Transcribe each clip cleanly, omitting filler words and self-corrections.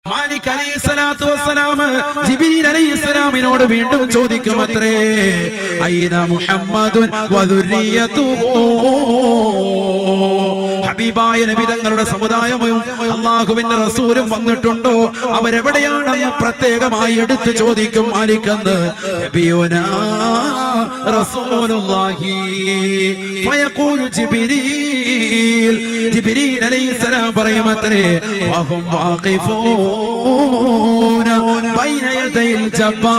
മാലിക് അലൈഹിസ്സലാത്തു വസ്സലാം ജിബ്രീൽ അലൈഹിസ്സലാമിനോട് വീണ്ടും ചോദിക്കുമത്രേ, ഐന മുഹമ്മദുൻ വദുരിയതുഹു, ഹബീബായ നബി തങ്ങളുടെ സമുദായവും അല്ലാഹുവിന്റെ റസൂലും വന്നിട്ടുണ്ടോ, അവരെവിടെയാണെന്ന് പ്രത്യേകമായി എടുത്തു ചോദിക്കും മാലിക് എന്ന്. നബിയുനാ റസൂലുള്ളാഹി ഫയഖൂലു ജിബ്രീൽ, ജിബ്രീൽ അലൈഹിസ്സലാം പറയുമത്രേ, വഹും വാഖിഫൂൻ ബൈന യദയിൽ ജബ്ബാർ,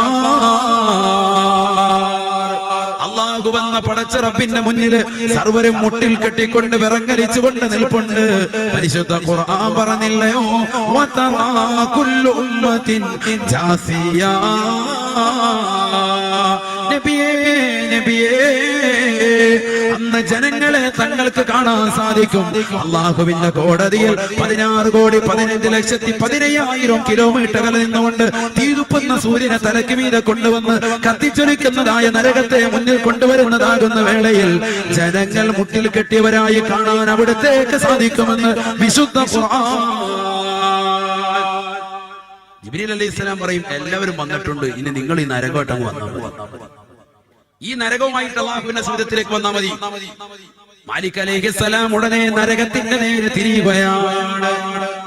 അല്ലാഹുവെന്ന പടച്ച റബ്ബിന്റെ മുന്നിൽ സർവരും മുട്ടിൽ കെട്ടിക്കൊണ്ട് വിറങ്ങലിച്ചുകൊണ്ട് നിൽപ്പുണ്ട്. പരിശുദ്ധ ഖുർആൻ പറഞ്ഞില്ലയോ, വതറാ കുല്ലു ഉമ്മത്തിൻ ജാസിയാ, നബിയേ നബിയേ, അന്ന് ജനങ്ങളെ തങ്ങൾക്ക് കാണാൻ സാധിക്കും. അല്ലാഹുവിന്റെ കോടതിയിൽ 16,15,15,000 കിലോമീറ്ററിൽ നിന്നുകൊണ്ട് തീതുപ്പുന്ന സൂര്യനെ തലയ്ക്ക് മീതെ കൊണ്ടുവന്ന് കത്തിച്ചൊലിക്കുന്നതായ നരകത്തെ മുന്നിൽ കൊണ്ടുവരുന്നതാകുന്ന വേളയിൽ ജനങ്ങൾ മുട്ടിൽ കെട്ടിയവരായി കാണാൻ അവിടത്തേക്ക് സാധിക്കുമെന്ന് വിശുദ്ധ ഖുർആൻ. ജിബ്രീൽ അലൈഹിസ്സലാം പറയും, എല്ലാവരും വന്നിട്ടുണ്ട്, ഇനി നിങ്ങൾ ഈ നരകോട്ടങ്ങ് വന്നാൽ മതി, ഈ നരകവുമായിട്ട് അല്ലാഹുവിന്റെ സ്വർഗ്ഗത്തിലേക്ക് വന്നാൽ മതി. മാലിക് അലൈഹിസ്സലാം ഉടനെ നരകത്തിന്റെ നേരെ തിരിയുകയാണ്.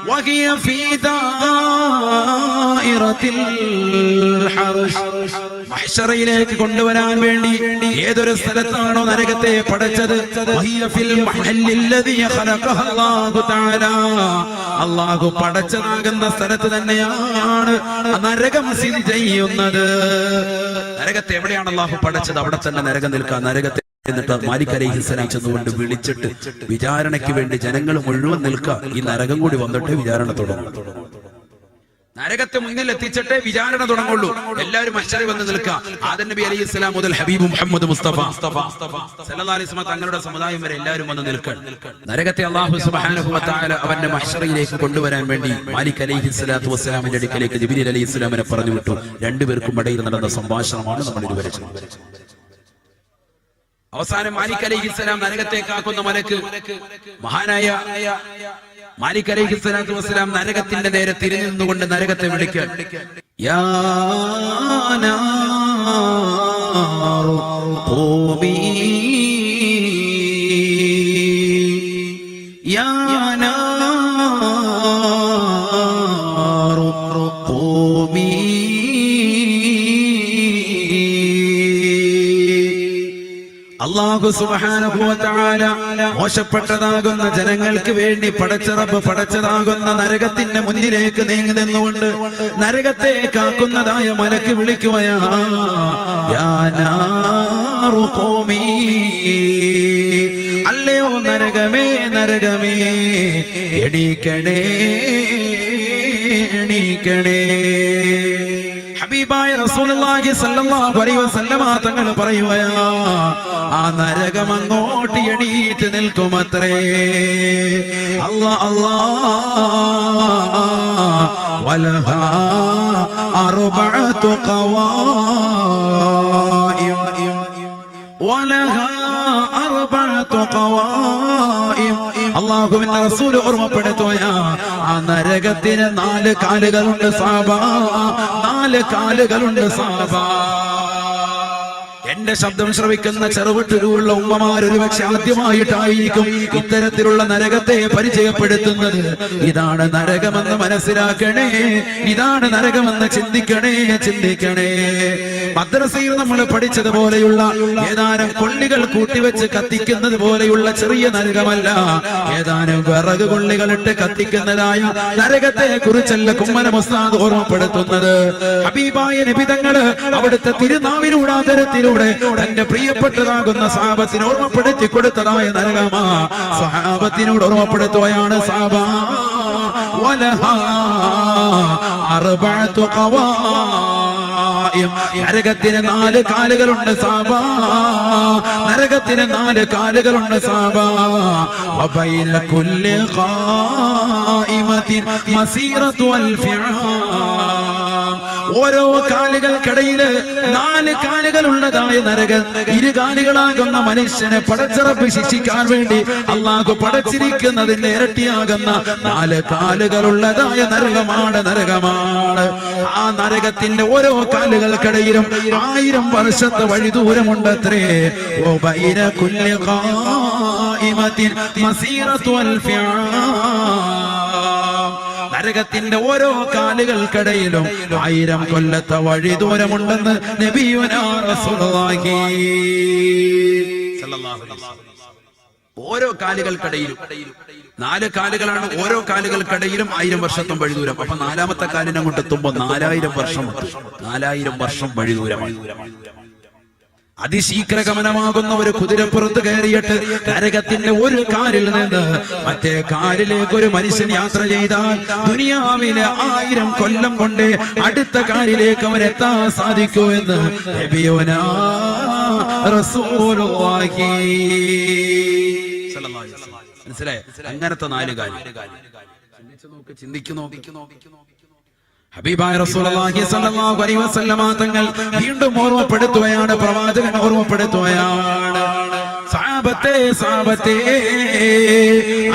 വഹിയ ഫീ ദാഇറത്തിൽ ഹർഷ്, മഹ്ശറയിലേക്ക് കൊണ്ടുവരാൻ വേണ്ടി ഏതൊരു സ്ഥലത്താണോ നരകത്തെ പടച്ചത്, വഹിയ ഫിൽ മഹല്ലില്ലദീ ഖലഖഹ അല്ലാഹു തആല, അല്ലാഹു പടച്ചതാകുന്ന സ്ഥലത്ത് തന്നെയാണ് നരകം സ്ഥിതി ചെയ്യുന്നത്. നരകത്തെ എവിടെയാണ് അല്ലാഹു പടച്ചത്, അവിടെ തന്നെ നരകം നിൽക്കുക. നരകത്തെ എന്നിട്ട് മാലിക് അലൈഹിസ്സലാം ചെന്നുകൊണ്ട് വിളിച്ചിട്ട് വിചാരണയ്ക്ക് വേണ്ടി ജനങ്ങൾ മുഴുവൻ നിൽക്കുക, ഈ നരകം കൂടി വന്നിട്ട് വിചാരണ തുടങ്ങും. നരകത്തെ മുന്നിൽ എത്തിച്ചിട്ടേ വിചാരണ തുടങ്ങുള്ളൂ. എല്ലാവരും മഹ്ശറിൽ വന്ന് നിൽക്കുക. ആദം നബി അലൈഹിസ്സലാം മുതൽ ഹബീബ് മുഹമ്മദ് മുസ്തഫ സല്ലല്ലാഹു അലൈഹി വസല്ലം തങ്ങളുടെ സമുദായം വരെ എല്ലാവരും വന്ന് നിൽക്കുക. നരകത്തെ അല്ലാഹു സുബ്ഹാനഹു വ തആല അവന്റെ മഹ്ശറിലേക്ക് കൊണ്ടുവരാൻ വേണ്ടി മാലിക് അലൈഹിസ്സലാത്തു വസ്സലാമിന്റെ അടുക്കലേക്ക് ജിബ്രീൽ അലൈഹിസ്സലാമിനെ പറഞ്ഞു വിട്ടു. രണ്ടുപേർക്കും ഇടയിൽ നടന്ന സംഭാഷണമാണ് നമ്മൾ ഇതുവരെ ചെയ്തത്. അവസാനം മാലിക് അലൈഹിസ്സലാം നരകത്തേക്കാക്കുന്ന മലക്ക്, മഹാനായ മാലിക് അലൈഹിസ്സലാത്തു വസ്സലാം നരകത്തിന്റെ നേരെ തിരിഞ്ഞു നിന്നുകൊണ്ട് നരകത്തെ വിളിക്കാൻ, യാ നാറു ഖൂമി, യാ നാറു ഖൂമി, അല്ലാഹു സുബ്ഹാനഹു വ തആല മോശപ്പെട്ടതാകുന്ന ജനങ്ങൾക്ക് വേണ്ടി പടച്ച റബ്ബ് പടച്ചതാകുന്ന നരകത്തിന്റെ മുന്നിലേക്ക് നീങ്ങി നിന്നുകൊണ്ട് നരകത്തെ കാക്കുന്നതായ മലക്ക് വിളിക്കുകയാ, യാ നാറു ഖൂമി, അല്ലയോ നരകമേ നരകമേ, എണീക്കണേ എണീക്കണേ. ഹബീബായ റസൂലുള്ളാഹി സ്വല്ലല്ലാഹു അലൈഹി വസല്ലമ തങ്ങൾ പറയുകയാ, ആ നരകം അങ്ങോട്ട് എണീറ്റ് നിൽക്കുമത്രേ. അല്ലാഹ് അല്ലാഹ് വലഹാ അർബഅതു ഖവായിം, വലഹാ അർബഅതു ഖവായിം. അല്ലാഹുവിന്റെ റസൂൽ ഓർമ്മപ്പെടുത്തുകയാ, ആ നരകത്തിന് 4 കാലുകളുണ്ട് സഹാബാ, 4 കാലുകളുണ്ട് സഹാബാ. എന്റെ ശബ്ദം ശ്രവിക്കുന്ന ചെറുവിട്ടുള്ള ഉമ്മമാരൊരു പക്ഷെ ആദ്യമായിട്ടായിരിക്കും ഇത്തരത്തിലുള്ള നരകത്തെ പരിചയപ്പെടുത്തുന്നത്. ഇതാണ് നരകമെന്ന് മനസ്സിലാക്കണേ, ഇതാണ് നരകമെന്ന് ചിന്തിക്കണേ ചിന്തിക്കണേ. മദ്രസയിൽ നമ്മൾ പഠിച്ചതുപോലെയുള്ള ഏതാനും കൊള്ളികൾ കൂട്ടിവെച്ച് കത്തിക്കുന്നത് പോലെയുള്ള ചെറിയ നരകമല്ല, ഏതാനും വിറക് കൊള്ളികളിട്ട് കത്തിക്കുന്നതായ നരകത്തെ കുറിച്ചല്ല കുമ്മന ഉസ്താദ് ഓർമ്മപ്പെടുത്തുന്നത്. ഹബീബായ നബി തങ്ങൾ അവിടുത്തെ തിരുനാവിലൂടെ ആദരത്തിലൂടെ തന്റെ പ്രിയപ്പെട്ടതാകുന്ന സഹാബത്തിന് ഓർമ്മപ്പെടുത്തി കൊടുത്തതായ നരകമാ സഹാബത്തിനോട് ഓർമ്മപ്പെടുത്തുകയാണ്. സഹാബാ വലഹാ അർബഅതു ഖവായിം, നരകത്തിന് 4 കാലുകളുണ്ട് സഹാബാ, നരകത്തിന് 4 കാലുകളുണ്ട് സഹാബാ. വബൈന കുല്ലി ഖായിമത്തിൻ മസീറത്തു അൽഫിആം, ഓരോ കാലുകൾക്കിടയില് 4 കാലുകളുള്ളതായ നരകം. ഇരുകാലുകളാകുന്ന മനുഷ്യനെ പടച്ചിറപ്പ് ശിക്ഷിക്കാൻ വേണ്ടി അള്ളാഹു പടച്ചിരിക്കുന്നതിന്റെ ഇരട്ടിയാകുന്ന 4 കാലുകളുള്ളതായ നരകമാണ്. ആ നരകത്തിന്റെ ഓരോ കാലുകൾക്കിടയിലും 1000 വർഷത്തെ വഴി ദൂരമുണ്ടത്രേ. നരകത്തിന്റെ ഓരോ കാലുകൾക്കിടയിലും 1000 കൊല്ലത്തെ വഴി ദൂരമുണ്ടെന്ന് നബിയുനാ റസൂലുള്ളാഹി സ്വല്ലല്ലാഹു അലൈഹി വസല്ലം. ഓരോ കാലുകൾക്കിടയിലും 4 കാലുകളാണ്. ഓരോ കാലുകൾക്കിടയിലും 1000 വർഷത്തും വഴി ദൂരം. അപ്പൊ 4ാമത്തെ കാലിനെ കൊണ്ട് എത്തുമ്പോ 4000 വർഷം 4000 വർഷം വഴി ദൂരമാണ്. അതിശീഘ്രഗമനമാകുന്ന ഒരു കുതിരപ്പുറത്ത് കയറിയിട്ട് നരകത്തിന്റെ ഒരു കാലിൽ നിന്ന് മറ്റേ കാലിലേക്ക് ഒരു മനുഷ്യൻ യാത്ര ചെയ്താൽ ദുനിയാവിലെ 1000 കൊല്ലം കൊണ്ട് അടുത്ത കാലിലേക്ക് അവൻ എത്താൻ സാധിക്കൂ എന്ന് നബിയുനാ റസൂലുള്ളാഹി സ്വല്ലല്ലാഹു അലൈഹി വസല്ലം. മനസ്സിലായോ? അങ്ങനത്തെ 4 കാല് ചിന്തിച്ചു നോക്കി ഹബീബായ റസൂലുള്ളാഹി സ്വല്ലല്ലാഹു അലൈഹി വസല്ലമ തങ്ങൾ വീണ്ടും ഓർമ്മപ്പെടുത്തുകയാണ്, പ്രവാചകൻ ഓർമ്മപ്പെടുത്തുകയാണ്. സഹാബത്തെ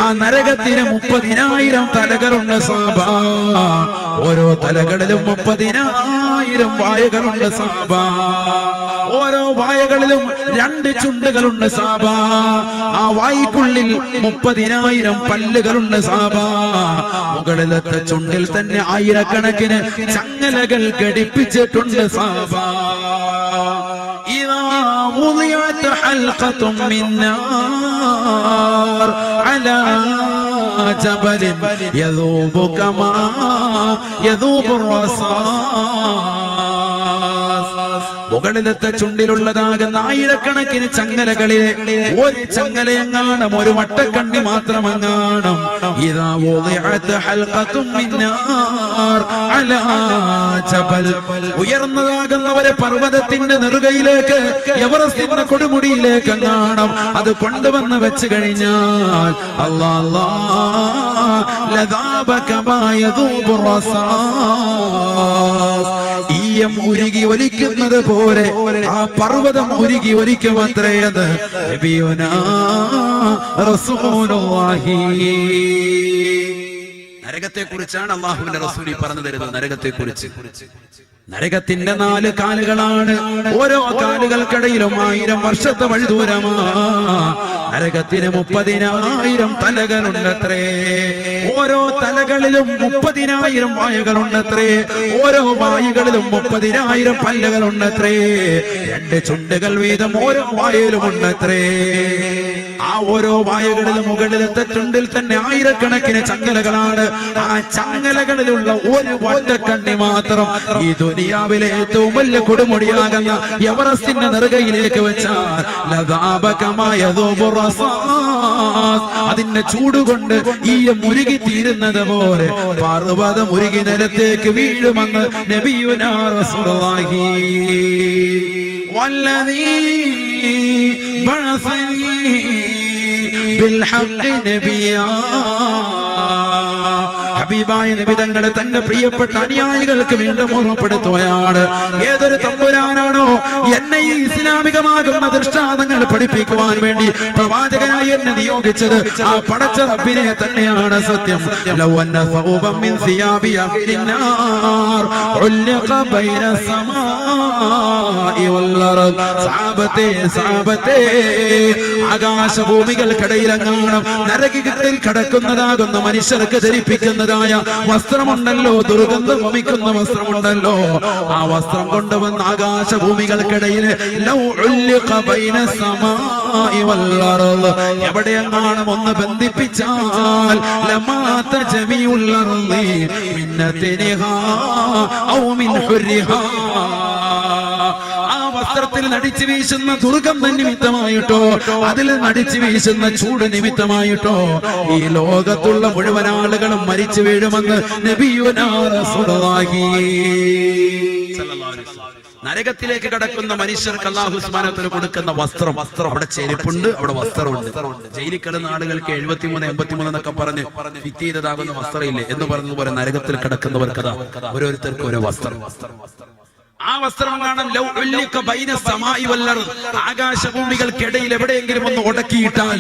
ആ നരകത്തിന് 30,000 തലകളുണ്ട് സഹാബ. ഓരോ തലകളിലും 30,000 വായകളുണ്ട് സഹാബ. ഓരോ വായകളിലും 2 ചുണ്ടുകളുണ്ട് സഹാബ. ആ വായ്ക്കുള്ളിൽ 30,000 പല്ലുകളുണ്ട് സഹാബ. മുകളിലത്തെ ചുണ്ടിൽ തന്നെ 1000കണക്കിന് ചങ്ങലകൾ ഘടിപ്പിച്ചിട്ടുണ്ട് സഹാബ. وضعت حلقة من نار على جبل يذوب كما يذوب الرصاص. മുകളിലത്തെ ചുണ്ടിലുള്ളതാകുന്ന 1000കണക്കിന് ചങ്ങലകളിലെ ഒരു ചങ്ങലയെങ്ങാണം ഒരു വട്ടക്കണ്ണി മാത്രമെങ്ങാണം. ഇദാ വദിഅത് ഹൽഖത്തും മിൻ നാർ അലാ ജബൽ. ഉയർന്നതാകുന്ന ഒരു പർവ്വതത്തിന്റെ നെറുകയിലേക്ക്, എവറസ്റ്റിന്റെ കൊടുമുടിയിലേക്ക് എങ്ങാണം അത് കൊണ്ടുവന്ന് വെച്ച് കഴിഞ്ഞാൽ അല്ലാഹ് ലദാബ കമാ യദൂബു റസാസ്. ഈയം ഉരുകി ഒലിക്കുന്നത് പോലെ ആ പർവ്വതം ഉരുകി ഒലിക്കുമത്രയത് നബിയുനാ റസൂലുള്ളാഹി. നരകത്തെ കുറിച്ചാണ് അല്ലാഹുവിന്റെ റസൂൽ പറഞ്ഞു തരുന്നത്. നരകത്തെ കുറിച്ച് നരകത്തിന്റെ 4 കാലുകളാണ്. ഓരോ കാലുകൾക്കിടയിലും 1000 വർഷത്തെ വഴി ദൂരമാ. നരകത്തിന് 30,000 തലകളുണ്ടത്രേ. ഓരോ തലകളിലും 30,000 വായുകളുണ്ടത്രേ. ഓരോ വായുകളിലും 30,000 പല്ലുകളുണ്ടത്രേ. 2 ചുണ്ടുകൾ വീതം ഓരോ വായയിലും ഉണ്ടത്രേ. ആ ഓരോ വായകളിലും മുകളിലത്തെ ചുണ്ടിൽ തന്നെ 1000കണക്കിന് ചങ്ങലകളാണ്. ആ ചങ്ങലകളിലുള്ള ഒരു വട്ടക്കണ്ണി മാത്രം ഈ ദുനിയാവിലെ ഏറ്റവും വലിയ കൊടുമുടിയാകുന്ന എവറസ്റ്റിന്റെ നെറുകയിലേക്ക് വെച്ചാൽ ലദാബ കമാ യദൂബു റസാസ്. അതിന്റെ ചൂടുകൊണ്ട് ഈ മുരുകി തീരുന്നത് പോലെ പർവ്വതം മുരുകി നിലത്തേക്ക് വീഴുമെന്ന് നബിയുനാ റസൂലുള്ളാഹി. വല്ലദീ ബഅസനി ബിൽഹഖ് നബിയാ. ഹബീബായ നബി തങ്ങളെ തന്റെ പ്രിയപ്പെട്ട അനുയായികൾക്ക് വീണ്ടും ഓർമ്മപ്പെടുത്തുകയാണ്. ഏതൊരു തമ്പുരാനാണോ എന്നെ ഈ ഇസ്ലാമികമാകുന്ന ദൃഷ്ടാന്തങ്ങൾ പഠിപ്പിക്കുവാൻ വേണ്ടി പ്രവാചകനായി എന്നെ നിയോഗിച്ചത്, ആ പടച്ച റബ്ബിനെ തന്നെയാണ് സത്യം. ലൗ അന്ന സൗബൻ മിൻ സിയാബി അഹ്ലിൻ നാർ ഉൽഖ ബൈന സമാഇ വൽ അർദ്. സഹാബത്തെ ആകാശഭൂമികൾക്കിടയിലെങ്ങാനും നരകത്തിൽ കിടക്കുന്നതാകുന്ന മനുഷ്യർക്ക് ധരിപ്പിക്കുന്നത് വസ്ത്രമുണ്ടല്ലോ, ദുർഗന്ധം വമിക്കുന്ന വസ്ത്രമുണ്ടല്ലോ, ആ വസ്ത്രം കൊണ്ടുവന്ന് ആകാശഭൂമികൾക്കിടയിൽ എവിടെയെങ്ങാനും ഒന്ന് ബന്ധിപ്പിച്ചാൽ വസ്ത്രത്തിൽ നടിച്ചു വീശുന്ന ദുർഗന്ധം നിമിത്തമായിട്ടോ അതിൽ നടിച്ചു വീശുന്ന ചൂട് നിമിത്തമായിട്ടോ ഈ ലോകത്തുള്ള മുഴുവൻ ആളുകളും മരിച്ചു വീഴുമെന്ന് നബിയുനാ റസൂലുള്ളാഹി സ്വല്ലല്ലാഹു അലൈഹി വസല്ലം. നരകത്തിലേക്ക് കടക്കുന്ന മനുഷ്യർക്ക് അല്ലാഹു സുബ്ഹാനഹു വ തആല കൊടുക്കുന്ന വസ്ത്രം, അവിടെ ചെരുപ്പുണ്ട്, അവിടെ വസ്ത്രമുണ്ട്. ജയിലിൽ കിടന്ന ആളുകൾക്ക് 73, 83 എന്നൊക്കെ പറഞ്ഞ് ഫിറ്റ് ചെയ്തതാകുന്ന വസ്ത്രമില്ലേ എന്ന് പറഞ്ഞതുപോലെ നരകത്തിൽ കിടക്കുന്നവർക്ക് ഓരോരുത്തർക്കും ഓരോ വസ്ത്രം. ആ വസ്ത്രം കാണാൻ ആകാശഭൂമികൾക്കിടയിൽ എവിടെയെങ്കിലും ഒന്ന് ഉടക്കിയിട്ടാൽ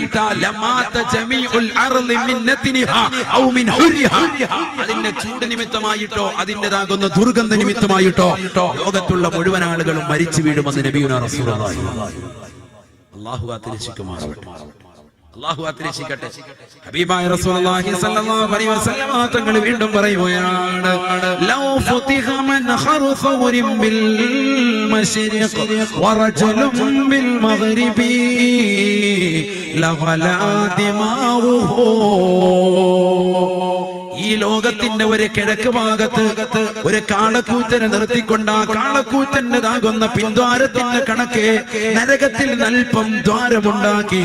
അതിന്റെ ചൂട് നിമിത്തമായിട്ടോ അതിൻ്റെതാകുന്ന ദുർഗന്ധ നിമിത്തമായിട്ടോ ലോകത്തുള്ള മുഴുവൻ ആളുകളും മരിച്ചു വീഴുമെന്ന് നബിയുനാ റസൂലുള്ളാഹി. അല്ലാഹു കാത്തിരക്ഷിക്കുമാറാവട്ടെ. അല്ലാഹു കാത്തിരക്ഷിക്കട്ടെ. ഹബീബായ റസൂലുള്ളാഹി സ്വല്ലല്ലാഹു അലൈഹി വസല്ലം തങ്ങൾ വീണ്ടും പറയുകയാണ്, ലൗ ഫുതിഹ മൻ ഖർസൗരിൻ ബിൽ മശ്രിഖ് വറജുലുൻ ബിൽ മഗ്രിബി ലഗലാ ദിമാഉഹു. ഈ ലോകത്തിന്റെ ഒരു കിഴക്ക് ഭാഗത്ത് ഒരു കാളക്കൂറ്റനെ നിർത്തിക്കൊണ്ട് ആ കാളക്കൂറ്റന്റേതാകുന്ന പിൻദ്വാരത്തിന്റെ കണക്കെ നരകത്തിൽ അല്പം ദ്വാരമുണ്ടാക്കി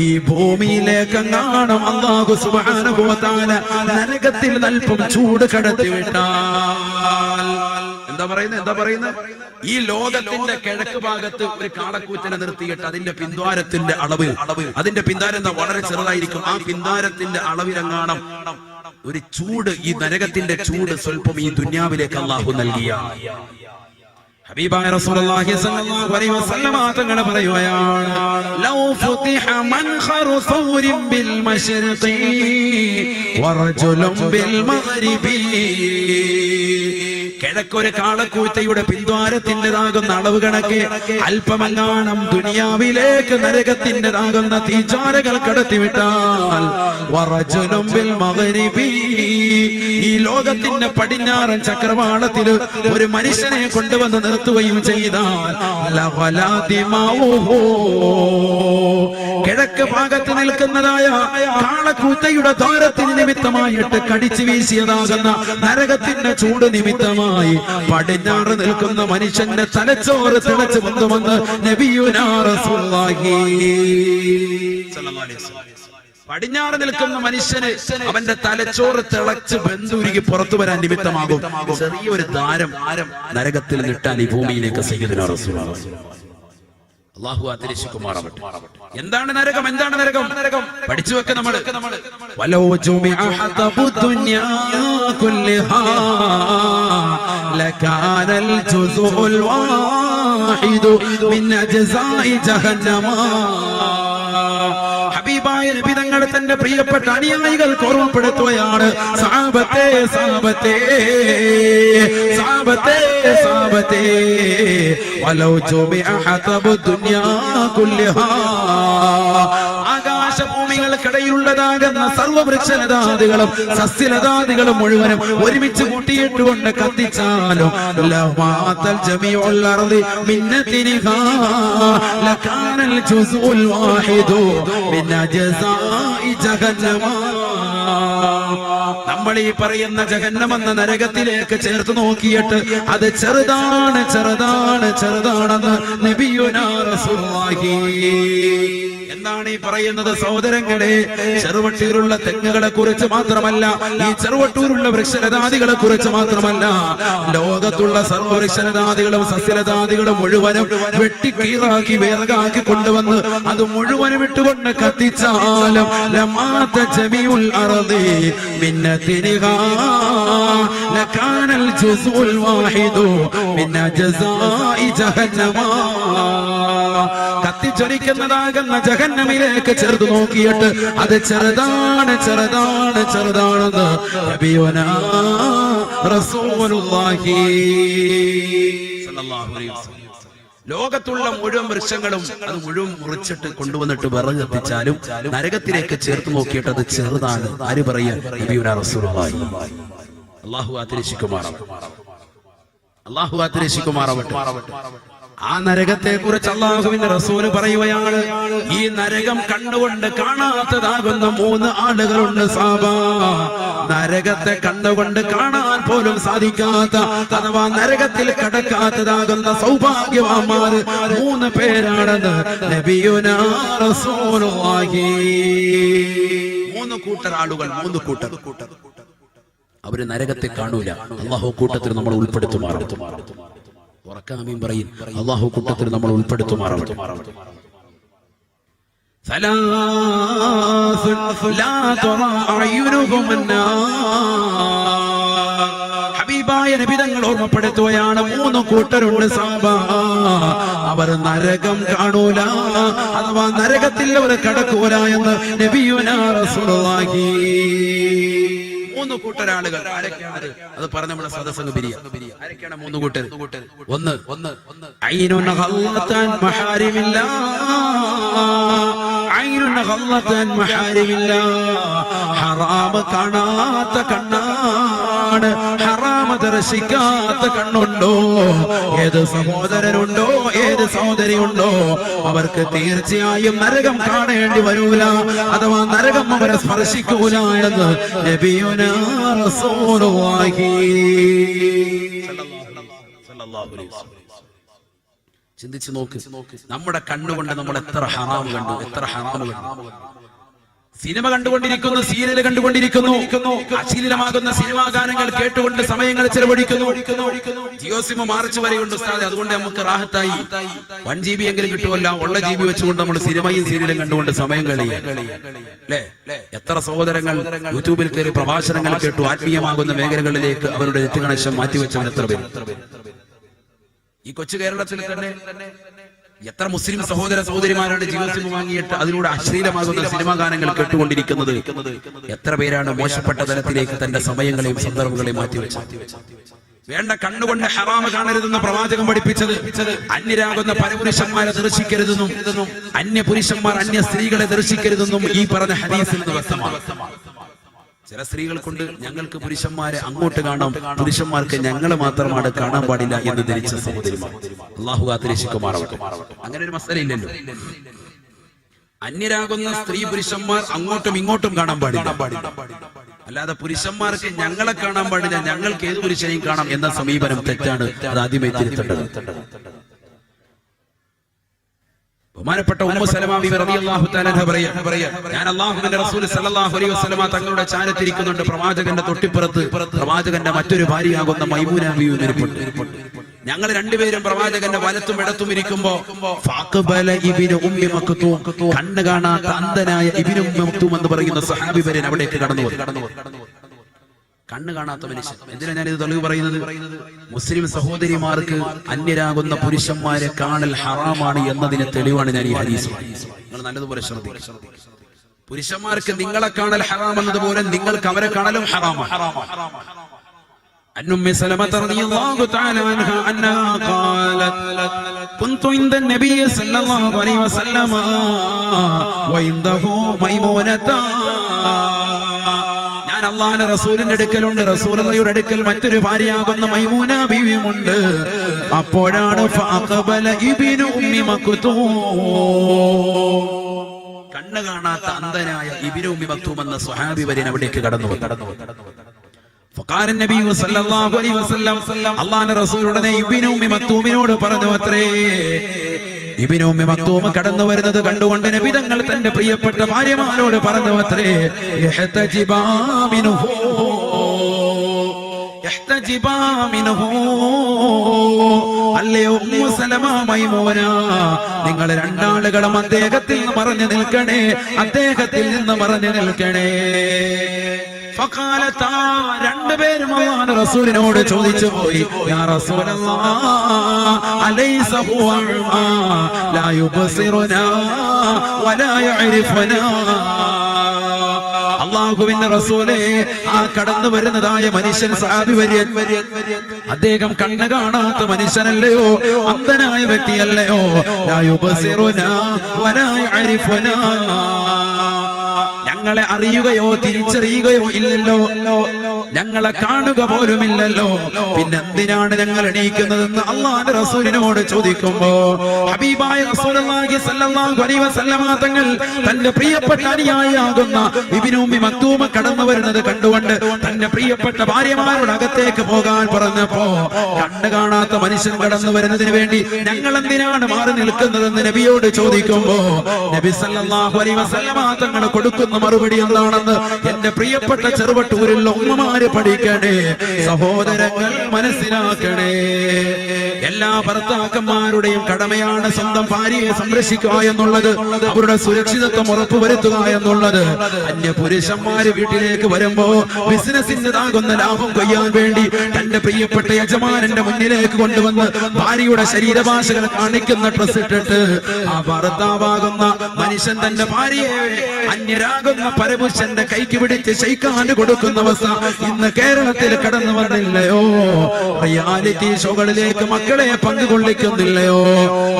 ഈ ഭൂമിയിലേക്ക് കാണും അല്ലാഹു സുബ്ഹാനഹു വ തആല നരകത്തിൽ അല്പം ചൂട് കടത്തി വിട്ടാൽ. എന്താ പറയുന്നത്? ഈ ലോകത്തിന്റെ കിഴക്ക് ഭാഗത്ത് ഒരു കാളക്കൂറ്റനെ നിർത്തിയിട്ട് അതിന്റെ പിൻദ്വാരത്തിന്റെ അളവ്, അതിന്റെ പിൻദ്വാരം എന്താ വളരെ ചെറുതായിരിക്കും. ആ പിൻദ്വാരത്തിന്റെ അളവിലെങ്ങാണം ഒരു ചൂട്, ഈ നരകത്തിന്റെ ചൂട് സ്വല്പം ഈ ദുനിയാവിലേക്ക് അല്ലാഹു നൽകിയ ഹബീബായ റസൂലുള്ളാഹി സ്വല്ലല്ലാഹു അലൈഹി വസല്ലം തങ്ങൾ പറയുകയാണ്, ലൗ ഫുതിഹ മൻ ഖർസൗരിൻ ബിൽ മശ്രിഖി വറജുലുൻ ബിൽ മഗ്രിബി. കിഴക്കൊരു കാളക്കൂറ്റയുടെ പിൻദ്വാരത്തിൻ്റെതാകുന്ന അളവ് കണക്ക് അല്പമെങ്ങാണം ദുനിയാവിലേക്ക് നരകത്തിൻ്റെതാകുന്ന തീജ്വാലകൾ കടത്തിവിട്ടാൽ വറജുലുൻ ബിൽ മഗ്രിബി, ഈ ലോകത്തിന്റെ പടിഞ്ഞാറൻ ചക്രവാളത്തിൽ ഒരു മനുഷ്യനെ കൊണ്ടുവന്ന് നിർത്തുകയും ചെയ്താൽ ലഗലാ ദിമാഉഹു, കിഴക്ക് ഭാഗത്ത് നിൽക്കുന്നതായ കാളക്കൂറ്റയുടെ ദ്വാരത്തിന് നിമിത്തമായിട്ട് കടിച്ചു വീശിയതാകുന്ന നരകത്തിന്റെ ചൂട് നിമിത്തമായി പടിഞ്ഞാറ് നിൽക്കുന്ന മനുഷ്യന്റെ തലച്ചോറ് തിളച്ചു വന്നുവെന്ന് നബിയുനാ റസൂലുള്ളാഹി സ്വല്ലല്ലാഹു അലൈഹി വസല്ലം. പടിഞ്ഞാറ് നിൽക്കുന്ന മനുഷ്യന് അവന്റെ തലച്ചോറ് തിളച്ച് ബന്ധുരുകി പുറത്തു വരാൻ നിമിത്തമാകും ചെറിയൊരു ദ്വാരം നരകത്തിൽ നിട്ടാൻ ഈ ഭൂമിയിലേക്ക് സയ്യിദുനാ റസൂലുള്ളാഹി. അല്ലാഹു അതിരക്ഷിക്കുമാറാവട്ടെ. എന്താണ് നരകം? പഠിച്ചു വെക്ക നമ്മൾ. വലൗ ജുമിഅ ഹതബു ദുനിയാ കുല്ലഹാ ലകാനൽ ജുസുഉൽ വാഹിദു മിൻ അജ്സാഇ ജഹന്നമ. ഹബീബായ നബി തങ്ങൾ തന്റെ പ്രിയപ്പെട്ട അനുയായികൾക്ക് ഓർമ്മപ്പെടുത്തുകയാണ്, സഹാബത്തെ വലൗ ജുമിഅ ഹതബു ദുനിയാ കുല്ലഹാ, ആകാശഭൂമികൾക്കിടയിലുള്ളതാകുന്ന സർവവൃക്ഷലതാദികളും സസ്യലതാദികളും മുഴുവനും ഒരുമിച്ച് കൂട്ടിയിട്ടുകൊണ്ട് കത്തിച്ചാലും ലമാതൽ ജമീഉൽ അർദി മിന്നതിനിഹാ ലകാനൽ ജുസുഉൽ വാഹിദു മിൻ അജ്സാഇ ജഹന്നമ. നമ്മൾ ഈ പറയുന്ന ജഹന്നം എന്ന നരകത്തിലേക്ക് ചേർത്ത് നോക്കിയിട്ട് അത് ചെറുതാണെന്ന് നബിയുനാ റസൂലുള്ളാഹി. എന്താണ് ഈ പറയുന്നത് സഹോദരങ്ങളെ? ചെറുവട്ടൂരുള്ള തെങ്ങുകളെ കുറിച്ച് മാത്രമല്ല, ഈ ചെറുവട്ടൂരുള്ള വൃക്ഷലതാദികളെ കുറിച്ച് മാത്രമല്ല, ലോകത്തുള്ള സർവവൃക്ഷലതാദികളും സസ്യലതാദികളും മുഴുവനും വെട്ടിക്കീറാക്കി വിറകാക്കി കൊണ്ടുവന്ന് അത് മുഴുവനും ഇട്ടുകൊണ്ട് കത്തിച്ചാലും ലമാത ജമീഉൽ അർദി മിന്നതിനിഹാ ലകാനൽ ജുസുഉൽ വാഹിദു മിൻ അജ്സാഇ ജഹന്നമ. കത്തിച്ചൊരിക്കുന്നതാകുന്ന ജഹന്നമിലേക്ക് ചേർത്ത് നോക്കിയിട്ട് അത് ചെറുതാണെന്ന് നബിയുനാ റസൂലുള്ളാഹി സ്വല്ലല്ലാഹു അലൈഹി വസല്ലം. ലോകത്തുള്ള മുഴുവൻ വൃക്ഷങ്ങളും അത് മുഴുവൻ മുറിച്ചിട്ട് കൊണ്ടുവന്നിട്ട് വിറക് കത്തിച്ചാലും നരകത്തിലേക്ക് ചേർത്ത് നോക്കിയിട്ട് അത് ചെറുതാണ്. ആര് പറയാ? നബിയുനാ റസൂലുള്ളാഹി. അല്ലാഹു ആതിരക്ഷിക്കുമാറാവട്ടെ. ആ നരകത്തെ കുറിച്ച് അല്ലാഹുവിന്റെ റസൂല് പറയുകയാണ്, ഈ നരകം കണ്ണുകൊണ്ട് കാണാത്തതാകുന്ന 3 ആളുകളുണ്ട് സാബ. നരകത്തെ കണ്ണുകൊണ്ട് കാണാൻ പോലും സാധിക്കാത്ത അഥവാ നരകത്തിൽ കടക്കാത്തതാകുന്ന സൗഭാഗ്യവാന്മാർ 3 പേരാണെന്ന് നബിയുനാ റസൂലുള്ളാഹി. 3 കൂട്ടർ ആളുകൾ, 3 കൂട്ടർ. അവര് നരകത്തെ കാണൂല. അല്ലാഹു കൂട്ടത്തിൽ നമ്മൾ ഉൾപ്പെടുത്തുമാറാവട്ടെ. ഉറക്കെ ആമീൻ പറയും. അല്ലാഹു കൂട്ടത്തിൽ നമ്മൾ ഉൾപ്പെടുത്തുമാറാവട്ടെ. ഹബീബായ നബി തങ്ങൾ ഓർമ്മപ്പെടുത്തുകയാണ്, 3 കൂട്ടരുണ്ട് സഹബ, അവർ നരകം കാണൂല, അഥവാ നരകത്തിൽ അവർ കടക്കൂല എന്ന് നബിയുനാ റസൂലുള്ളാഹി. 3 കൂട്ടരാളുകൾ ആരൊക്കെയാണ് അത് പറഞ്ഞ നമ്മുടെ സദസ്സംഗ ബിരിയ. ആരൊക്കെയാണ് 3 കൂട്ടർ? ഒന്ന് ഐനുൻ ഖല്ലതൻ മഹാരിമില്ലാ, ഐനുൻ ഖല്ലതൻ മഹാരിമില്ലാ, ഹറാം കാണാത്ത കണ്ണാണ്, ഹറാം ദർശിക്കാത്ത കണ്ണുണ്ടോ? ഏത് സഹോദരനുണ്ടോ, ഏത് സഹോദരിയുണ്ടോ അവർക്ക് തീർച്ചയായും നരകം കാണേണ്ടി വരൂല, അഥവാ നരകം അവരെ സ്പർശിക്കൂല എന്ന് നബിയുനാ റസൂലുള്ളാഹി സല്ലല്ലാഹു അലൈഹി വസല്ലം. ചിന്തിച്ചു നോക്ക്, നമ്മുടെ കണ്ണുകൊണ്ട് നമ്മൾ എത്ര ഹറാം കണ്ടു, എത്ര ഹറാം കണ്ടു. സിനിമ കണ്ടുകൊണ്ടിരിക്കുന്നു, സീരിയൽ കണ്ടുകൊണ്ടിരിക്കുന്നു, അശ്ലീലമാകുന്ന സിനിമാ ഗാനങ്ങൾ കേട്ടുകൊണ്ട് സമയങ്ങൾ ചെലവഴിക്കുന്നു. ജിയോ സിം മാർച്ച് വരെയുണ്ട് ഉസ്താദേ, അതുകൊണ്ട് നമുക്ക് റാഹത്തായി 1 GB എങ്കിലും കിട്ടുമല്ല, ഉള്ള GB വെച്ചുകൊണ്ട് നമ്മൾ സിനിമയും സീരിയലും കണ്ടുകൊണ്ട് സമയം കളയുക. എത്ര സഹോദരങ്ങൾ യൂട്യൂബിൽ കയറി പ്രഭാഷണങ്ങൾ കേട്ടു ആത്മീയമാകുന്ന മേഖലകളിലേക്ക് അവരുടെ നെറ്റ് കണക്ഷൻ മാറ്റിവെച്ചവൻ എത്ര പേര്? ഈ കൊച്ചു കേരളത്തിൽ തന്നെ എത്ര മുസ്ലിം സഹോദര സഹോദരിമാരാണ് ജിയോ സിം വാങ്ങിയിട്ട് അതിലൂടെ അശ്ലീലമാകുന്ന സിനിമാ ഗാനങ്ങൾ കേട്ടുകൊണ്ടിരിക്കുന്നത്? എത്ര പേരാണ് മോശപ്പെട്ട തലത്തിലേക്ക് തന്റെ സമയങ്ങളെയും സന്ദർഭങ്ങളെയും മാറ്റിവെച്ചത്? വേണ്ട, കണ്ണുകൊണ്ട് ഹറാമ് കാണരുതെന്ന് പ്രവാചകൻ പഠിപ്പിച്ചത്. അന്യരാകുന്ന പരപുരുഷന്മാരെ ദർശിക്കരുതെന്നും അന്യ പുരുഷന്മാർ അന്യ സ്ത്രീകളെ ദർശിക്കരുതെന്നും ഈ പറഞ്ഞ ഹദീസിൽ നിന്ന് വ്യക്തമാണ്. ചില സ്ത്രീകൾ കൊണ്ട് ഞങ്ങൾക്ക് പുരുഷന്മാരെ അങ്ങോട്ട് കാണാം, പുരുഷന്മാർക്ക് ഞങ്ങളെ മാത്രമാണ് കാണാൻ പാടില്ല എന്ന് ധരിച്ച സഹോദരിമാർ, അല്ലാഹു കാത്തുരക്ഷിക്കുമാറാവട്ടെ. അങ്ങനെ ഒരു മസലയില്ലല്ലോ. അന്യരാകുന്ന സ്ത്രീ പുരുഷന്മാർ അങ്ങോട്ടും ഇങ്ങോട്ടും കാണാൻ പാടില്ല, അല്ലാതെ പുരുഷന്മാർക്ക് ഞങ്ങളെ കാണാൻ പാടില്ല, ഞങ്ങൾക്ക് ഏത് പുരുഷനെയും കാണാം എന്ന സമീപനം തെറ്റാണ്. അത് ആദ്യമേ തിരുത്തേണ്ടത്. ബഹുമാനപ്പെട്ട ഉമ്മു സലമ ബിബി റളിയല്ലാഹു തആല പറയാ, ഞാൻ അല്ലാഹുവിന്റെ റസൂൽ സല്ലല്ലാഹു അലൈഹി വസല്ലമ തങ്ങളുടെ ചാരത്തിരിക്കുന്നുണ്ട്. പ്രവാചകന്റെ തൊട്ടിപ്പുറത്ത് പ്രവാചകന്റെ മറ്റൊരു ഭാര്യയാകുന്ന മൈമൂന ബിബി ഇരിപ്പുണ്ട്. ഞങ്ങൾ രണ്ടുപേരും പ്രവാചകന്റെ വലത്തും ഇടത്തും ഇരിക്കുമ്പോ ഫഅഖബല ഇബ്നു ഉമ്മി മക്തൂം, കണ്ണ് കാണാത്ത അന്ധനായ ഇബ്നു ഉമ്മി മക്തൂം എന്ന് പറയുന്ന സഹാബി വരൻ അവിടേക്ക് കടന്നു വന്നു. കണ്ണ് കാണാത്ത മനുഷ്യൻ. എന്തിനാ ഞാനിത് തെളിവ് പറയുന്നത്? മുസ്ലിം സഹോദരിമാർക്ക് അന്യരാകുന്ന പുരുഷന്മാരെ കാണൽ ഹറാമാണ് എന്നതിന് തെളിവാണ് ഞാൻ ഈ ഹദീസ്. നിങ്ങൾ നല്ലതുപോലെ ശ്രദ്ധിക്കുക. പുരുഷന്മാർക്ക് നിങ്ങളെ കാണൽ ഹറാം എന്നതുപോലെ നിങ്ങൾക്ക് അവരെ കാണലും ഹറാമാണ്. عن أم سلمة رضي الله تعالى عنها أنها قالت كنت عند النبي صلى الله عليه وسلم وعنده ميمونة. ഞാൻ അല്ലാഹുവിന്റെ റസൂലിന്റെ അടുക്കലുണ്ട്, റസൂലുള്ളാഹിയുടെ അടുക്കൽ മറ്റൊരു ഭാര്യയാകുന്ന മൈമൂന ബീവിയുമുണ്ട്. അപ്പോഴാണ് ഫഅഖബല ഇബ്നു ഉമ്മി മക്തൂം, കണ്ണ് കാണാത്ത അന്ധനായ ഇബ്നു ഉമ്മി മക്തൂം എന്ന സ്വഹാബി വരൻ അവിടേക്ക് കടന്നു വന്നു. ഫഖാല നബി സല്ലല്ലാഹു അലൈഹി വസല്ലം, അല്ലാഹുവിന്റെ റസൂൽ ഉടനെ ഇബ്നു ഉമ്മി മക്തൂമിനോട് പറഞ്ഞു അത്രേ. ഇബ്നു ഉമ്മി മക്തൂം കടന്നു വരുന്നത് കണ്ടുകൊണ്ട് നബി തങ്ങൾ തന്റെ പ്രിയപ്പെട്ട ഭാര്യമാരോട് പറഞ്ഞു അത്രേ, ഇഹ്തജിബാ മിൻഹു, ഇഹ്തജിബാ മിൻഹു. അല്ലയോ ഉമ്മു സലമ, മൈമൂന, നിങ്ങൾ രണ്ടാളുകളും അദ്ദേഹത്തിൽ നിന്ന് മറഞ്ഞു നിൽക്കണേ, അദ്ദേഹത്തിൽ നിന്ന് മറഞ്ഞു നിൽക്കണേ. ഫഖാലതാ, രണ്ടുപേരും അല്ലാഹുവിന്റെ റസൂലിനോട് ചോദിച്ചു പോയി, യാ റസൂലല്ലാഹ് അലൈസ ഹുവ ലാ യുബ്സിറുനാ വലാ യഅരിഫുനാ. അല്ലാഹുവിന്റെ റസൂലേ, ആ കടന്നു വരുന്നതായ മനുഷ്യൻ സഹാബി വര്യൻ, അദ്ദേഹം കണ്ണ് കാണാത്ത മനുഷ്യനല്ലയോ, അന്ധനായ വ്യക്തിയല്ലയോ? ലാ യുബ്സിറുനാ വലാ യഅരിഫുനാ, ഞങ്ങളെ അറിയുകയോ തിരിച്ചറിയുകയോ ഇല്ലല്ലോ, ഞങ്ങളെ കാണുക പോലുമില്ലല്ലോ, പിന്നെന്തിനാണ് ഞങ്ങൾ എണീക്കുന്നതെന്ന് അല്ലാഹുവിന്റെ റസൂലിനോട് ചോദിക്കുമ്പോ ഹബീബായ റസൂലുള്ളാഹി സ്വല്ലല്ലാഹു അലൈഹി വസല്ലമ തങ്ങൾ തന്റെ പ്രിയപ്പെട്ട അനുയായിയാകുന്ന ഇബ്നു ഉമ്മി മക്തൂം കടന്നു വരുന്നത് കണ്ടുകൊണ്ട് തന്റെ പ്രിയപ്പെട്ട ഭാര്യമാരുടെ അകത്തേക്ക് പോകാൻ പറഞ്ഞപ്പോ, കണ്ണ് കാണാത്ത മനുഷ്യൻ കടന്നു വരുന്നതിന് വേണ്ടി ഞങ്ങൾ എന്തിനാണ് മാറി നിൽക്കുന്നതെന്ന് നബിയോട് ചോദിക്കുമ്പോ നബി സല്ലല്ലാഹു അലൈഹി വസല്ലമ തങ്ങൾ കൊടുക്കുന്ന മറുപടി എന്താണെന്ന് എന്റെ പ്രിയപ്പെട്ട ചെറുവട്ടൂരിലുള്ള ഉമ്മമാര് ഉമ്മമാര് പഠിക്കണേ, സഹോദരങ്ങൾ മനസ്സിലാക്കണേ. എല്ലാ ഭർത്താക്കന്മാരുടെയും കടമയാണ് സ്വന്തം ഭാര്യയെ സംരക്ഷിക്കുക എന്നുള്ളത്, അവരുടെ സുരക്ഷിതത്വം ഉറപ്പുവരുത്തുക എന്നുള്ളത്. അന്യ പുരുഷന്മാര് വീട്ടിലേക്ക് വരുമ്പോ ബിസിനസിന്റേതാകുന്ന ലാഭം കൊയ്യാൻ വേണ്ടി തന്റെ പ്രിയപ്പെട്ട യജമാനന്റെ മുന്നിലേക്ക് കൊണ്ടുവന്ന് ഭാര്യയുടെ ശരീരഭാഷകൾ കാണിക്കുന്ന ഡ്രസ് ഇട്ടിട്ട് ആ ഭർത്താവാകുന്ന മനുഷ്യൻ തന്റെ ഭാര്യയെ അന്യരാകുന്ന പരപുരുഷന്റെ കൈക്ക് പിടിച്ച് ശൈക്കാന് കൊടുക്കുന്ന അവസ്ഥ ഇന്ന് കേരളത്തിൽ കടന്നു വന്നില്ലയോ? റിയാലിറ്റി ഷോകളിലേക്ക് മക്കളെ പങ്കുകൊള്ളിക്കുന്നില്ലയോ?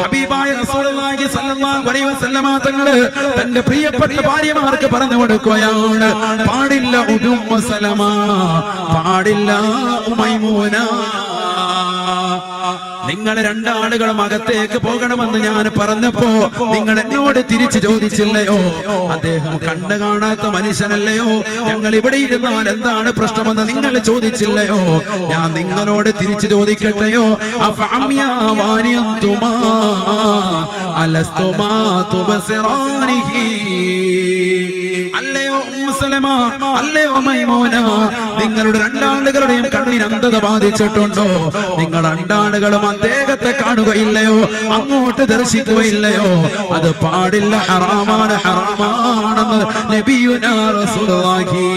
ഹബീബായ റസൂലുള്ളാഹി സ്വല്ലല്ലാഹു അലൈഹി വസല്ലമ തങ്ങള് തന്റെ പ്രിയപ്പെട്ട ഭാര്യമാർക്ക് പറഞ്ഞു കൊടുക്കുകയാണ്, പാടില്ല ഉമ്മു സലമ, പാടില്ല മൈമൂന, നിങ്ങൾ രണ്ടാളുകളും അകത്തേക്ക് പോകണമെന്ന് ഞാൻ പറഞ്ഞപ്പോ നിങ്ങൾ എന്നോട് തിരിച്ചു ചോദിച്ചില്ലയോ? അദ്ദേഹം കണ്ണു കാണാത്ത മനുഷ്യനല്ലയോ? ഞങ്ങൾ ഇവിടെ ഇരുന്നാൽ എന്താണ് പ്രശ്നമെന്ന് നിങ്ങൾ ചോദിച്ചില്ലയോ? ഞാൻ നിങ്ങളോട് തിരിച്ചു ചോദിക്കട്ടെയോ? അല്ലയോ ഉമ്മു അല്ലയോ മൈമൂന, നിങ്ങളുടെ രണ്ടാളുകളുടെയും കണ്ണിന് അന്ധത ബാധിച്ചിട്ടുണ്ടോ? നിങ്ങൾ രണ്ടാളുകളും അദ്ദേഹത്തെ കാണുകയില്ലയോ? അങ്ങോട്ട് ദർശിക്കുകയില്ലയോ? അത് പാടില്ല, ഹറാമാണ്, ഹറാമാണെന്ന് നബിയുനാ റസൂലുള്ളാഹി.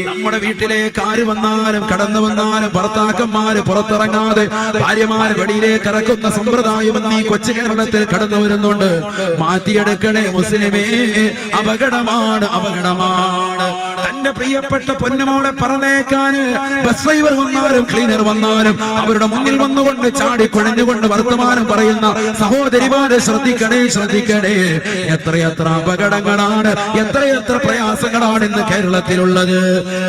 നമ്മുടെ വീട്ടിലേക്ക് ആര് വന്നാലും കടന്നു വന്നാലും ഭർത്താക്കന്മാര് പുറത്തിറങ്ങാതെ ഭാര്യമാര് വെളിയിലേക്ക് ഇറക്കുന്ന സമ്പ്രദായം ഈ കൊച്ചു കേരളത്തിൽ കടന്നു വരുന്നുണ്ട്. മാറ്റിയെടുക്കണേ മുസ്ലിമേ, അപകടമാണ്, അപകടമാണ്. തന്റെ പ്രിയപ്പെട്ട പൊന്നുമോളെ പറഞ്ഞേക്കാന് ബസ് ഡ്രൈവർ വന്നാലും ക്ലീനർ വന്നാലും അവരുടെ മുന്നിൽ വന്നുകൊണ്ട് ചാടിക്കുഴഞ്ഞുകൊണ്ട് വർത്തമാനം പറയുന്ന സഹോദരിമാരെ ശ്രദ്ധിക്കണേ, ശ്രദ്ധിക്കണേ. എത്രയെത്ര അപകടങ്ങളാണ്, എത്രയെത്ര പ്രയാസങ്ങളാണ് ഇന്ന് കേരളത്തിലുള്ളത്.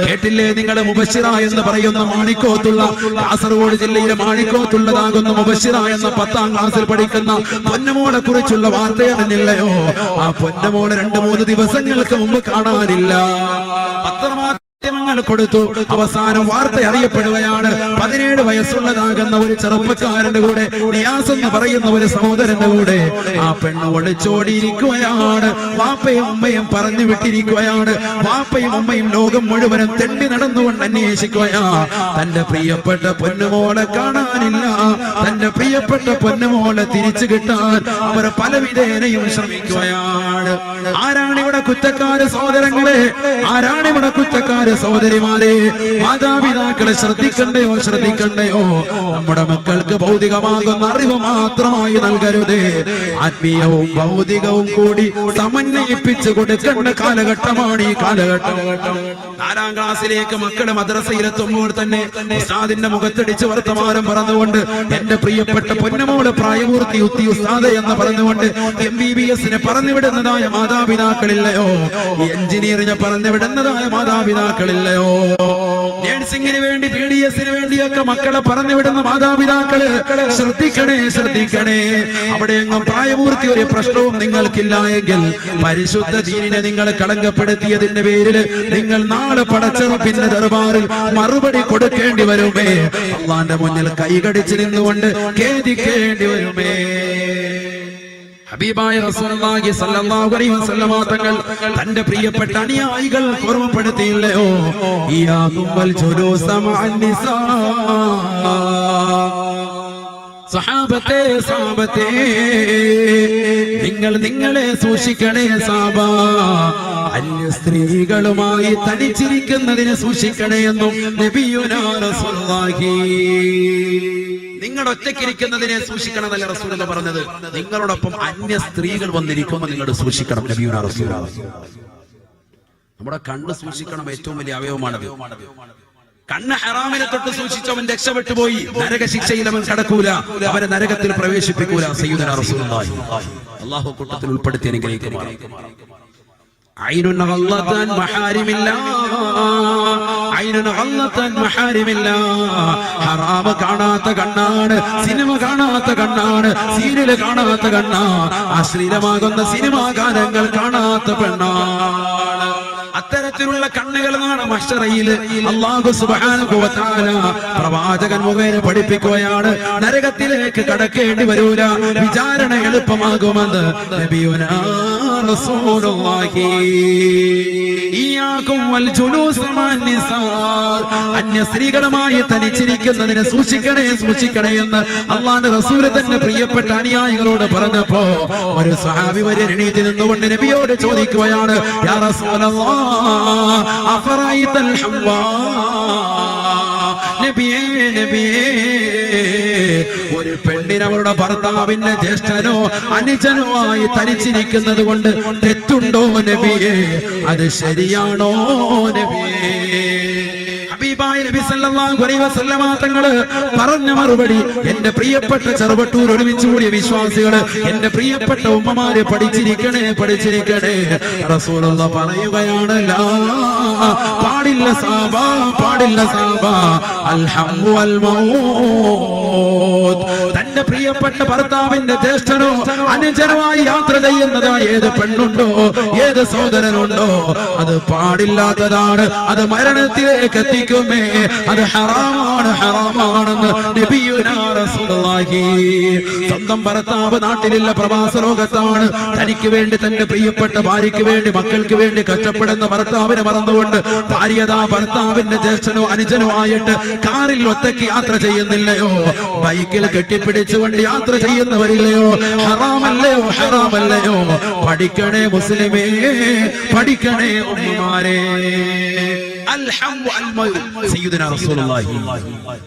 കേട്ടില്ലേ നിങ്ങൾ? മുബശ്ശിറ എന്ന് പറയുന്ന മാണിക്കോത്തുള്ള, കാസർഗോഡ് ജില്ലയിലെ മാണിക്കോത്തുള്ളതാകുന്ന മുബശ്ശിറ എന്ന 10ാം ക്ലാസ്സിൽ പഠിക്കുന്ന പൊന്നുമോളെ കുറിച്ചുള്ള വാർത്ത അറിഞ്ഞില്ലയോ? ആ പൊന്നുമോളെ 2-3 ദിവസങ്ങൾക്ക് മുമ്പ് കാണാനില്ല. പത്രമാധ്യമങ്ങൾ കൊടുത്തു. അവസാനം വാർത്ത അറിയപ്പെടുകയാണ്, 17 വയസ്സുള്ളതാകുന്ന ഒരു ചെറുപ്പക്കാരന്റെ കൂടെ, നിയാസ് എന്ന് പറയുന്ന ഒരു സഹോദരന്റെ കൂടെ ആ പെണ്ണ് ഒളിച്ചോടിയിരിക്കുകയാണ്. വാപ്പയും ഉമ്മയും പറഞ്ഞു വിട്ടിരിക്കുകയാണ്. വാപ്പയും ഉമ്മയും ലോകം മുഴുവനും തെണ്ടി നടന്നുകൊണ്ട് അന്വേഷിക്കുകയാ. തന്റെ പ്രിയപ്പെട്ട പൊന്നുമോളെ കാണാനില്ല. തന്റെ പ്രിയപ്പെട്ട പൊന്നുമോളെ തിരിച്ചു കിട്ടാൻ അവർ പലവിധേനയും ശ്രമിക്കുകയാണ്. ആരാണ് ഇവിടെ കുറ്റക്കാര് സഹോദരങ്ങളെ? ആരാണ് ഇവിടെ കുറ്റക്കാര് സഹോദരിമാരെ? മാതാപിതാക്കളെ ശ്രദ്ധിക്കണ്ടയോ, ശ്രദ്ധിക്കണ്ടയോ? നമ്മുടെ മക്കൾക്ക് ഭൗതികമാകുന്ന അറിവ് മാത്രമായി നൽകരുതേ, ആത്മീയവും ഭൗതികവും കൂടി സമന്വയിപ്പിച്ച് കൊടുക്കേണ്ട കാലഘട്ടമാണ് ഈ കാലഘട്ടം. 4ാം ക്ലാസ്സിലേക്ക് മക്കളെ മദ്രസയിലെത്തുമ്പോൾ തന്നെ ഉസ്താദിന്റെ മുഖത്തടിച്ച് വർത്തമാനം പറഞ്ഞുകൊണ്ട് എന്റെ പ്രിയപ്പെട്ട പൊന്നുമോള് പ്രായപൂർത്തി ഉസ്താദ് എന്ന് പറഞ്ഞുകൊണ്ട് MBBS പറഞ്ഞുവിടുന്നതായ മാതാപിതാക്കളില്ലയോ? എഞ്ചിനീയറിനെ പറഞ്ഞുവിടുന്നതായ മാതാപിതാക്കളില്ലയോ? നഴ്സിംഗിന് വേണ്ടി BDSന് വേണ്ടിയൊക്കെ മക്കളെ പറഞ്ഞുവിടുന്ന മാതാപിതാക്കള് ശ്രദ്ധിക്കണേ, ശ്രദ്ധിക്കണേ. അവിടെയെങ്ങും പ്രായപൂർത്തി ഒരു പ്രശ്നവും നിങ്ങൾക്കില്ല എങ്കിൽ പരിശുദ്ധ ദീനിനെ നിങ്ങൾ കളങ്കപ്പെടുത്തിയതിന്റെ പേരിൽ നിങ്ങൾ നാളെ പടച്ചറപ്പിന്റെ ദർബാറിൽ മറുപടി കൊടുക്കേണ്ടി വരുമേ. അള്ളാന്റെ മുന്നിൽ കൈകടിച്ച് നിന്നുകൊണ്ട് ഖേദിക്കേണ്ടി വരുമേ. ഹബീബായ റസൂലുള്ളാഹി സ്വല്ലല്ലാഹു അലൈഹി വസല്ലമ തങ്ങൾ തന്റെ പ്രിയപ്പെട്ട അനുയായികൾ ഓർമ്മപ്പെടുത്തിയില്ലയോ? ഇയാകും വൽ ജുലൂസ മഅൻ നിസാ. സഹാബത്തെ, സഹാബത്തെ, നിങ്ങൾ നിങ്ങളെ സൂക്ഷിക്കണേ സാബ. അന്യ സ്ത്രീകളുമായി തനിച്ചിരിക്കുന്നതിനെ സൂക്ഷിക്കണേ എന്നും നബിയുനാ റസൂലുള്ളാഹി. നിങ്ങൾ ഒറ്റയ്ക്കിരിക്കുന്നതിനെ സൂക്ഷിക്കണമെന്നല്ല റസൂലുള്ള പറഞ്ഞത്. നിങ്ങളോടൊപ്പം അന്യ സ്ത്രീകൾ വന്നിരിക്കുമ്പോൾ നിങ്ങൾ സൂക്ഷിക്കണം. നബിയുനാ റസൂലുള്ളാഹി. നമ്മുടെ കണ്ണ് സൂക്ഷിക്കണം, ഏറ്റവും വലിയ അവയവമാണത്. കണ്ണ് ഹറാമിനെ തൊട്ട് സൂക്ഷിച്ചവൻ രക്ഷപ്പെട്ടു പോയി. നരക ശിക്ഷയിൽ അവൻ കടക്കൂല, അവരെ നരകത്തിൽ പ്രവേശിപ്പിക്കൂല. സയ്യിദുനാ റസൂലുള്ളാഹി അല്ലാഹു കൂട്ടത്തിൽ ഉൾപ്പെടുത്തി അനുഗ്രഹിക്കുമാറാകട്ടെ. ഐനുൻ ഗല്ലതൻ മഹാരിമില്ലാ, ഐനുൻ ഗല്ലതൻ മഹാരിമില്ലാ. ഹറാമ കാണാത്ത കണ്ണാണ്, സിനിമ കാണാത്ത കണ്ണാണ്, സീരിയൽ കാണാത്ത കണ്ണാണ്, അശ്ലീലമാകുന്ന സിനിമാ ഗാനങ്ങൾ കാണാത്ത പെണ്ണാണ്. അത്തരത്തിലുള്ള കണ്ണുകളാണ് മഹ്ശറയിൽ അല്ലാഹു സുബ്ഹാനഹു വ തആല പ്രവാചകൻ മുഖേന പഠിപ്പിക്കുകയാണ്. നരകത്തിലേക്ക് കടക്കേണ്ടി വരൂല, വിചാരണ എളുപ്പമാകുമെന്ന് നബിയുനാ റസൂലുള്ളാഹി. ഇയ്യാകും വൽ ജുലൂസ മഅൻ നിസാ, അന്യ സ്ത്രീകളുമായി തനിച്ചിരിക്കുന്നതിനെ സൂക്ഷിക്കണേ സൂക്ഷിക്കണേ എന്ന് അല്ലാഹുവിന്റെ റസൂൽ തന്നെ പ്രിയപ്പെട്ട അനുയായികളോട് പറഞ്ഞപ്പോ ഒരു സ്വഹാബി വരെ എണീറ്റ് നിന്നുകൊണ്ട് നബിയോട് ചോദിക്കുകയാണ്, യാ റസൂലല്ലാഹ് അഫറൈതൽ ഹവ്വാ, നബിയേ നബിയേ, ഒരു പെണ്ണിന് അവരുടെ ഭർത്താവിന്റെ ജ്യേഷ്ഠനോ അനുജനോ ആയി തനിച്ചിരിക്കുന്നത് കൊണ്ട് തെറ്റുണ്ടോ നബിയേ? അത് ശരിയാണോ നബിയേ? ഹബീബായ നബി സല്ലല്ലാഹു അലൈഹി വസല്ലമ തങ്ങള് പറഞ്ഞ മറുപടി, എന്റെ പ്രിയപ്പെട്ട ചെറുവട്ടൂർ ഒരുമിച്ച് കൂടിയ വിശ്വാസികള്, എന്റെ പ്രിയപ്പെട്ട ഉമ്മമാരെ പഠിച്ചിരിക്കണേ പഠിച്ചിരിക്കണേ. റസൂലുള്ളാഹി പറയുകയാണ്, ലാ, പാടില്ല സാബ, പാടില്ല സാബ, അൽഹംദു വൽ മൗത്. തന്റെ പ്രിയപ്പെട്ട ഭർത്താവിന്റെ ജ്യേഷ്ഠനോ അനുജനുമായി യാത്ര ചെയ്യുന്നതായ ഏത് പെണ്ണുണ്ടോ, ഏത് സഹോദരനുണ്ടോ, അത് പാടില്ലാത്തതാണ്, അത് മരണത്തിലേക്ക് എത്തിക്കുമേ, അത് ഹറാമാണ് ഹറാമാണെന്ന് നബിയുനാ റസൂലുള്ളാഹി. സ്വന്തം ഭർത്താവ് നാട്ടിലില്ല, പ്രവാസ ലോകത്താണ്. തനിക്ക് വേണ്ടി, തന്റെ പ്രിയപ്പെട്ട ഭാര്യയ്ക്ക് വേണ്ടി, മക്കൾക്ക് വേണ്ടി കഷ്ടപ്പെടുന്ന ഭർത്താവിനെ മറന്നുകൊണ്ട് ഭാര്യതാ ഭർത്താവിന്റെ ജ്യേഷ്ഠനോ അനുജനോ ആയിട്ട് കാറിൽ ഒറ്റയ്ക്ക് യാത്ര ചെയ്യുന്നില്ലയോ, ബൈക്കിൽ കെട്ടിപ്പിടിച്ചുകൊണ്ട് യാത്ര ചെയ്യുന്നവരില്ലയോ? ഹറാമല്ലയോ ഹറാമല്ലയോ? പഠിക്കണേ മുസ്ലിമേ, പഠിക്കണേ ഉമ്മമാരെ.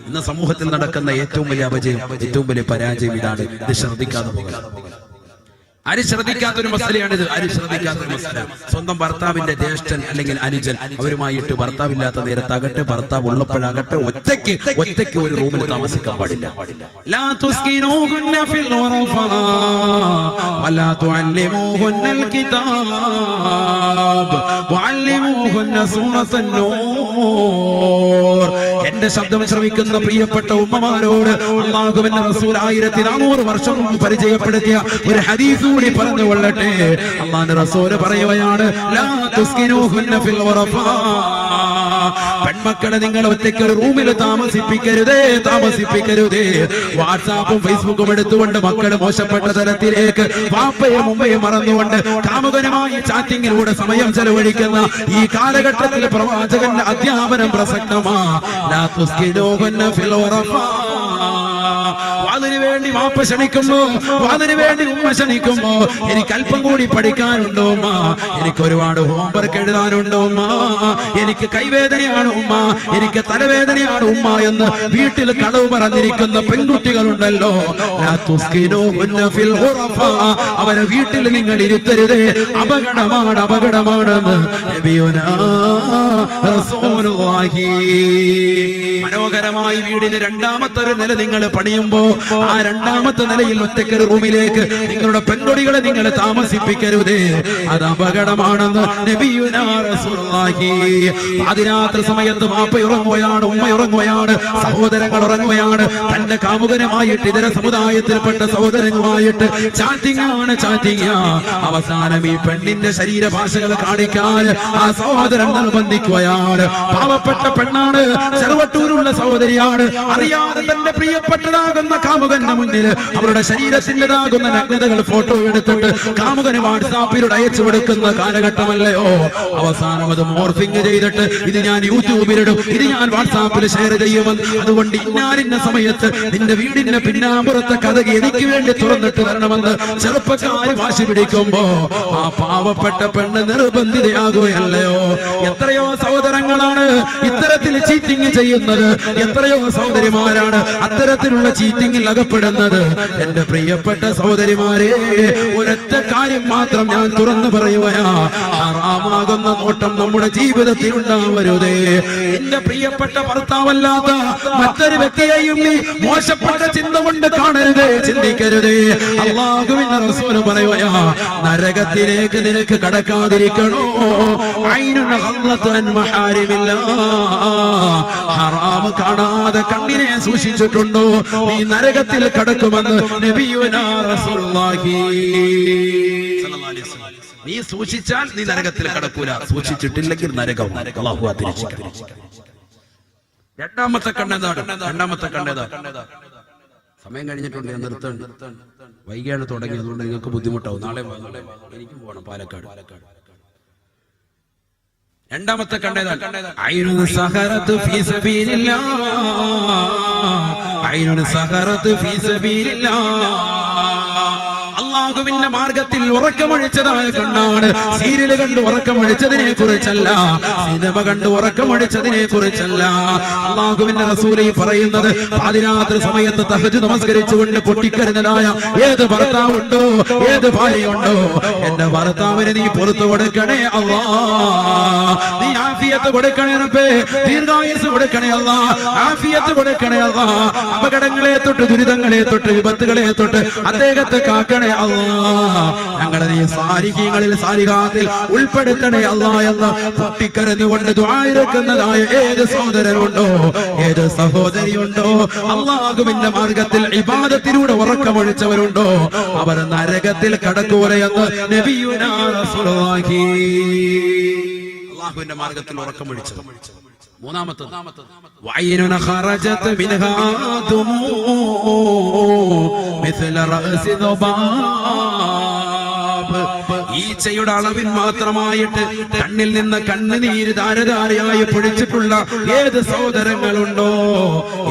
ഇന്ന് സമൂഹത്തിൽ നടക്കുന്ന ഏറ്റവും വലിയ അപജയം, ഏറ്റവും വലിയ പരാജയം ഇതാണ്. ഇത് ശ്രദ്ധിക്കാതെ പോകുക. ആരും ശ്രദ്ധിക്കാത്തൊരു മസലയാണിത്. ആരും ശ്രദ്ധിക്കാത്തൊരു മസല. സ്വന്തം ഭർത്താവിന്റെ ജ്യേഷ്ഠൻ അല്ലെങ്കിൽ അനുജൻ, അവരുമായിട്ട് ഭർത്താവില്ലാത്ത നേരത്താകട്ടെ, ഭർത്താവ് ഉള്ളപ്പോഴാകട്ടെ, ഒറ്റയ്ക്ക് ഒരു റൂമിൽ താമസിക്കാൻ പാടില്ല. ലാ തുസ്കിനൂഹുന്ന ഫിൽ ഗുറഫാ വലാ തുഅല്ലിമൂഹുന്നൽ കിതാബ് വഅല്ലിമൂഹുന്ന സൂറത്തൻ നൂർ. എന്റെ ശബ്ദം ശ്രവിക്കുന്ന പ്രിയപ്പെട്ട ഉമ്മമാരോട് അല്ലാഹുവിന്റെ റസൂൽ 1400 വർഷം മുമ്പ് പരിചയപ്പെടുത്തിയ ഒരു ഹദീസ് കൂടി പറഞ്ഞു കൊള്ളട്ടെ. അല്ലാഹുവിന്റെ റസൂൽ പറയുകയാണ്, ലാ തുസ്കിനൂഹുന്ന ഫിൽ ഗുറഫാ, പെൺമക്കളെ നിങ്ങൾ ഒറ്റയ്ക്ക് ഒരു റൂമിൽ താമസിപ്പിക്കരുതേ, താമസിപ്പിക്കരുതേ. വാട്സാപ്പും ഫേസ്ബുക്കും എടുത്തുകൊണ്ട് മക്കൾ മോശപ്പെട്ട തലത്തിലേക്ക് വാപ്പയും ഉമ്മയും മറന്നുകൊണ്ട് കാമുകനുമായി ചാറ്റിങ്ങിലൂടെ സമയം ചെലവഴിക്കുന്ന ഈ കാലഘട്ടത്തിൽ പ്രവാചകന്റെ അധ്യാപനം പ്രസക്തമാ. ലാ തുസ്കിനൂഹുന്ന ഫിൽ ഗുറഫാ, അതിനുവേണ്ടി വാപ്പ ക്ഷണിക്കുമ്പോ, അതിനുവേണ്ടി ഉമ്മ ക്ഷണിക്കുമ്പോ, എനിക്ക് അല്പം കൂടി പഠിക്കാനുണ്ടോ ഉമ്മ, എനിക്ക് ഒരുപാട് ഹോംവർക്ക് എഴുതാനുണ്ടോ ഉമ്മ, എനിക്ക് കൈവേദനയാണ് ഉമ്മ, എനിക്ക് തലവേദനയാണ് ഉമ്മ എന്ന് വീട്ടിൽ കളവ് പറഞ്ഞിരിക്കുന്ന പെൺകുട്ടികളുണ്ടല്ലോ. അവരെ വീട്ടിൽ നിങ്ങൾ ഇരുത്തരുതേ, അപകടമാണ് അപകടമാണെന്ന് നബിയുനാ റസൂലുള്ളാഹി. മനോഹരമായി വീടിന് രണ്ടാമത്തെ ഒരു നില നിങ്ങൾ പണിയുമ്പോ ആ രണ്ടാമത്തെ നിലയിൽ ഒറ്റയ്ക്ക് റൂമിലേക്ക് നിങ്ങളുടെ പെൺകൊടികളെ നിങ്ങൾ താമസിപ്പിക്കരുതേ, അത് അപകടമാണെന്ന് നബിയുനാ റസൂലുള്ളാഹി. അതിരാത്രി സമയത്ത് വാപ്പ ഉറങ്ങുകയാണ്, ഉമ്മ ഉറങ്ങുകയാണ്, സഹോദരങ്ങൾ ഉറങ്ങുകയാണ്. തന്റെ കാമുകനുമായിട്ട് ഇതര സമുദായത്തിൽപ്പെട്ട സഹോദരനുമായിട്ട് ചാറ്റിംഗ് ആണ്, ചാറ്റിംഗ്. അവസാനം ഈ പെണ്ണിന്റെ ശരീരഭാഷകൾ കാണിക്കാൻ ആ സഹോദരൻ നിർബന്ധിക്കുകയാണ്. പാവപ്പെട്ട പെണ്ണാണ്, ചെറുവട്ടൂരുള്ള സഹോദരിയാണ്. അറിയാതെ തന്റെ പ്രിയപ്പെട്ടതാകുന്ന കാമുകന്റെ മുന്നിൽ അവരുടെ ശരീരത്തിൻ്റെതാകുന്ന നഗ്നതകൾ ഫോട്ടോ എടുത്തിട്ട് കാമുകന് വാട്സാപ്പിലൂടെ അയച്ചു കൊടുക്കുന്ന കാലഘട്ടമല്ലയോ? അവസാനം അത് മോർഫിംഗ് ചെയ്തിട്ട് ഇത് ഞാൻ യൂട്യൂബിലിടും, ഇത് ഞാൻ വാട്സാപ്പിൽ ഷെയർ ചെയ്യുമെന്ന്, അതുകൊണ്ട് ഇന്നാലിന്ന സമയത്ത് നിന്റെ വീടിന്റെ പിന്നാമ്പുറത്തെ കഥ എനിക്ക് വേണ്ടി തുറന്നിട്ട് തരണമെന്ന് ചെറുപ്പക്കാര് വാശി പിടിക്കുമ്പോ ആ പാവപ്പെട്ട പെണ്ണ് നിർബന്ധിതയാകുകയല്ലയോ? എത്രയോ സഹോദരങ്ങളാണ് ഇത്തരത്തിൽ ചീറ്റിംഗ് ചെയ്യുന്നത്, എത്രയോ സഹോദരിമാരാണ് അത്തരത്തിലുള്ള ചീറ്റിംഗിൽ അകപ്പെടുന്നത്. എന്റെ പ്രിയപ്പെട്ട സഹോദരിമാരെ, ഒരൊറ്റ കാര്യം മാത്രം ഞാൻ തുറന്നു പറയുകയാ, ഹറാമാകുന്ന നോട്ടം നമ്മുടെ ജീവിതത്തിൽ ഉണ്ടാവരുതേ. എന്റെ പ്രിയപ്പെട്ട ഭർത്താവല്ലാത്ത മറ്റൊരു വ്യക്തിയെയും നീ മോശപ്പെട്ട ചിന്ത കൊണ്ട് കാണരുതേ, ചിന്തിക്കരുതേ. അല്ലാഹുവിന്റെ റസൂൽ പറയുകയാ, നരകത്തിലേക്ക് നിനക്ക് കടക്കാതിരിക്കണോ, ഹറാം കാണാതെ കണ്ണിനെ സൂക്ഷിച്ചിട്ടുണ്ടോ, നീ നരകത്തിൽ കടക്കുമെന്ന് നബിയുനാ റസൂലുള്ളാഹി സ്വല്ലല്ലാഹു അലൈഹി വസല്ലം. നീ സൂക്ഷിച്ചാൽ നീ നരകത്തിൽ കടക്കൂല, സൂക്ഷിച്ചിട്ടില്ലെങ്കിൽ നരകം. അല്ലാഹു അതിരക്ഷിക്കട്ടെ. രണ്ടാമത്തെ കണ്ണെന്താണ്? സമയം കഴിഞ്ഞിട്ടുണ്ട്, ഞാൻ നിർത്തണ്ട്. വൈകിയാണ് തുടങ്ങി, അതുകൊണ്ട് നിങ്ങൾക്ക് ബുദ്ധിമുട്ടാവും. നാളെ എനിക്കും പോകണം പാലക്കാട്. രണ്ടാമത്തെ കണ്ണേതാണ് ഐനുൻ സഹറത്ത് ഫീ സബീലില്ലാഹ്. ഐനുൻ സഹറത്ത് ഫീ സബീലില്ലാഹ്. അല്ലാഹുവിന്റെ മാർഗത്തിൽ ഉറക്കമൊഴിച്ചതായ കണ്ണാണ്. സീരിയൽ കണ്ട് ഉറക്കമൊഴിച്ചതിനെ കുറിച്ചല്ല, സിനിമ കണ്ട് ഉറക്കമൊഴിച്ചതിനെ കുറിച്ചല്ല. അല്ലാഹുവിന്റെ റസൂലി പറയുന്നത്, പാതിരാത്രി സമയത്ത് തഹജ്ജുദ് നമസ്കരിച്ചുകൊണ്ട് പൊട്ടിക്കരുന്നതായ ഏത് ഭർത്താവുണ്ടോ, ഏത് ഭാര്യയുണ്ടോ, എന്റെ ഭർത്താവിന് നീ പുറത്തു കൊടുക്കണേ അല്ലാ, നീ ആഫിയത്ത് കൊടുക്കണേ റബ്ബേ, ദീർഘായുസ്സ് കൊടുക്കണേ അല്ലാ, ആഫിയത്ത് കൊടുക്കണേ അല്ലാ, അപകടങ്ങളെ തൊട്ട്, ദുരിതങ്ങളെ തൊട്ട്, വിപത്തുകളെ തൊട്ട് അദ്ദേഹത്തെ കാക്കണേ അല്ലാ, ഞങ്ങളെ നീ സാലിഹീങ്ങളിൽ സാലിഹാത്തിൽ ഉൾപ്പെടുത്തണേ അല്ലാ എന്ന് പൊട്ടിക്കരഞ്ഞുകൊണ്ട് ദുആ ഇറക്കുന്നതായ ഏത് സഹോദരനുണ്ടോ, ഏത് സഹോദരിയുണ്ടോ, അല്ലാഹുവിന്റെ മാർഗത്തിൽ ഇബാദത്തിലൂടെ ഉറക്കമൊഴിച്ചവരുണ്ടോ, അവർ നരകത്തിൽ കടക്കൂലയെന്ന് നബിയുനാ റസൂലുള്ളാഹി. അല്ലാഹുവിന്റെ മാർഗത്തിൽ ഉറക്കമൊഴിച്ചത്. മൂന്നാമത്തത് വൈനുന ഖറജത് മിൻഹാ ദുമൂ മിസ്ല റഅസി ദുബാബ്. ഈച്ചയുടെ അളവിൽ മാത്രമായിട്ട് കണ്ണിൽ നിന്ന് കണ്ണുനീര് ധാരധാരയായി പൊഴിച്ചിട്ടുള്ള ഏത് സഹോദരങ്ങളുണ്ടോ,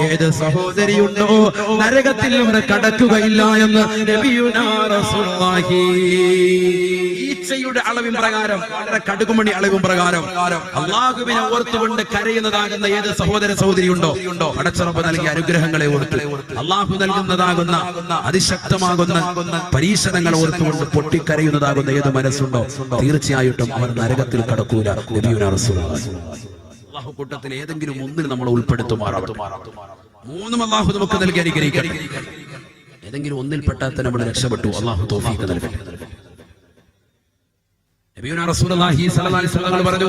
ഏത് സഹോദരിയുണ്ടോ, നരകത്തിൽ അവർ കടക്കുകയില്ല എന്ന് നബിയുനാ റസൂലുള്ളാഹി. ഈച്ചയുടെ അളവിൻ പ്രകാരം, വളരെ കടുകുമണി അളവും പ്രകാരം അല്ലാഹുവിനെ ഓർത്തുകൊണ്ട് കരയുന്നതാകുന്ന ഏത് സഹോദര സഹോദരിയുണ്ടോ, പടച്ചറബ് നൽകിയ അനുഗ്രഹങ്ങളെ ഓർത്ത്, അല്ലാഹു നൽകുന്നതാകുന്ന അതിശക്തമാകുന്ന പരീക്ഷണങ്ങൾ ഓർത്തുകൊണ്ട് പൊട്ടിക്കരയുന്നതാകുന്ന ഏത് മനസ്സുണ്ടോ, തീർച്ചയായിട്ടും അവർ നരകത്തിൽ കടക്കൂല. നബിയുനാ റസൂലുള്ളാഹി. അല്ലാഹു കൂട്ടത്തിൽ ഏതെങ്കിലും ഒന്നിൽ നമ്മൾ ഉൾപ്പെടുത്തുമാറാവട്ടെ. മൂന്നും അല്ലാഹു നമുക്ക് നൽകി അനുഗ്രഹിക്കട്ടെ. ഏതെങ്കിലും ഒന്നിൽ പെട്ടാൽ നമ്മൾ രക്ഷപ്പെട്ടു. അല്ലാഹു തൗഫീഖ് നൽകട്ടെ. നബിയുനാ റസൂലുള്ളാഹി സ്വല്ലല്ലാഹി അലൈഹി വസല്ലം പറഞ്ഞു,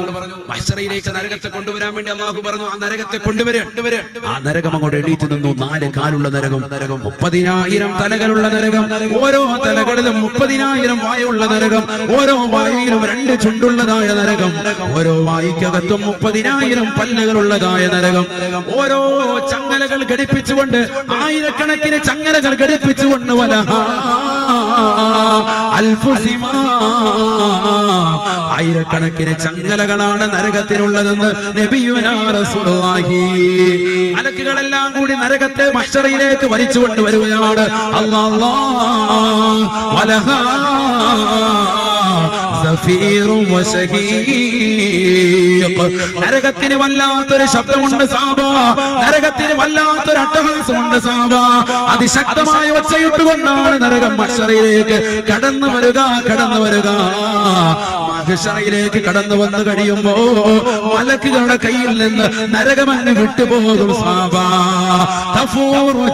മഹ്ശറയിലേക്ക് നരകത്തെ കൊണ്ടുവരാൻ വേണ്ടി അല്ലാഹു പറഞ്ഞു, ആ നരകത്തെ കൊണ്ടുവരാൻ. ആ നരകം അങ്ങോട്ട് എണീറ്റ് നിന്നു. 4 കാലുള്ള നരകം, 30,000 തലകളുള്ള നരകം, ഓരോ തലകളിലും 30,000 വായുള്ള നരകം, ഓരോ വായിലും 2 ചുണ്ടുള്ളതായ നരകം, ഓരോ വായിക്കകത്തും 30,000 പല്ലുകളുള്ളതായ നരകം, ഓരോ ചങ്ങലകൾ ഘടിപ്പിച്ചുകൊണ്ട്, ആയിരക്കണക്കിന് ചങ്ങലകൾ ഘടിപ്പിച്ചുകൊണ്ട്, ആയിരക്കണക്കിന് ചങ്ങലകളാണ് നരകത്തിനുള്ളതെന്ന് നബിയുനാ റസൂലുള്ളാഹി. മലക്കുകളെല്ലാം കൂടി നരകത്തെ മഹ്ശറയിലേക്ക് വലിച്ചുകൊണ്ട് വരുകയാണ്. അല്ലാഹ് വലഹാ നരകത്തിന് വല്ലാത്തൊരു ശബ്ദമുണ്ട് സാബ, നരകത്തിന് വല്ലാത്തൊരു അട്ടഹാസമുണ്ട് സാബ. അതിശക്തമായ ഒച്ചയിട്ടുകൊണ്ടാണ് നരകം മഹ്ശറയിലേക്ക് കടന്നു വരിക. മഹ്ശറയിലേക്ക് കടന്നു വന്നു കഴിയുമ്പോ മലക്കുകളുടെ കയ്യിൽ നിന്ന് നരകമങ്ങ് വിട്ടുപോകും സാബ. തഫൂറു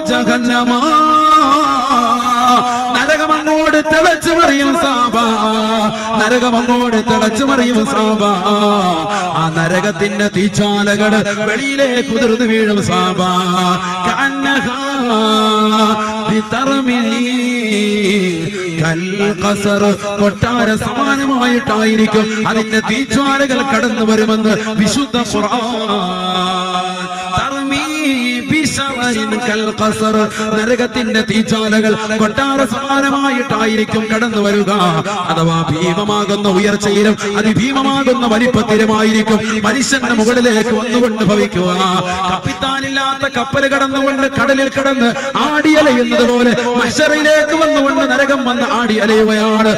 ജഹന്നമ, നരകമങ്ങോട് തിളച്ചു മറിയും സാബ, നരകമങ്ങോട് തിളച്ചു മറിയും സാബ. ആ നരകത്തിന്റെ തീച്ചാലകൾ വെളിയിലേക്ക് ഉതിർന്നു വീഴും സാബ. കൊട്ടാര സമാനമായിട്ടായിരിക്കും അതിന്റെ തീച്ചാലകൾ കടന്നു വരുമെന്ന് വിശുദ്ധ നരകത്തിന്റെ തീച്ചാലകൾ കൊട്ടാര സമാനമായിട്ടായിരിക്കും കടന്നു വരിക. അഥവാ ഭീമമാകുന്ന ഉയർച്ചയിലും അതിഭീമമാകുന്ന വലിപ്പത്തിലുമായിരിക്കും മനുഷ്യന്റെ മുകളിലേക്ക് വന്നുകൊണ്ട് ഭവിക്കുക. കപ്പിത്താനില്ലാത്ത കപ്പൽ കടന്നുകൊണ്ട് കടലിൽ കടന്ന് ആടിയലയുന്നത് പോലെ മഹ്ശറയിലേക്ക് വന്നുകൊണ്ട് നരകം വന്ന് ആടിയലയുകയാണ്.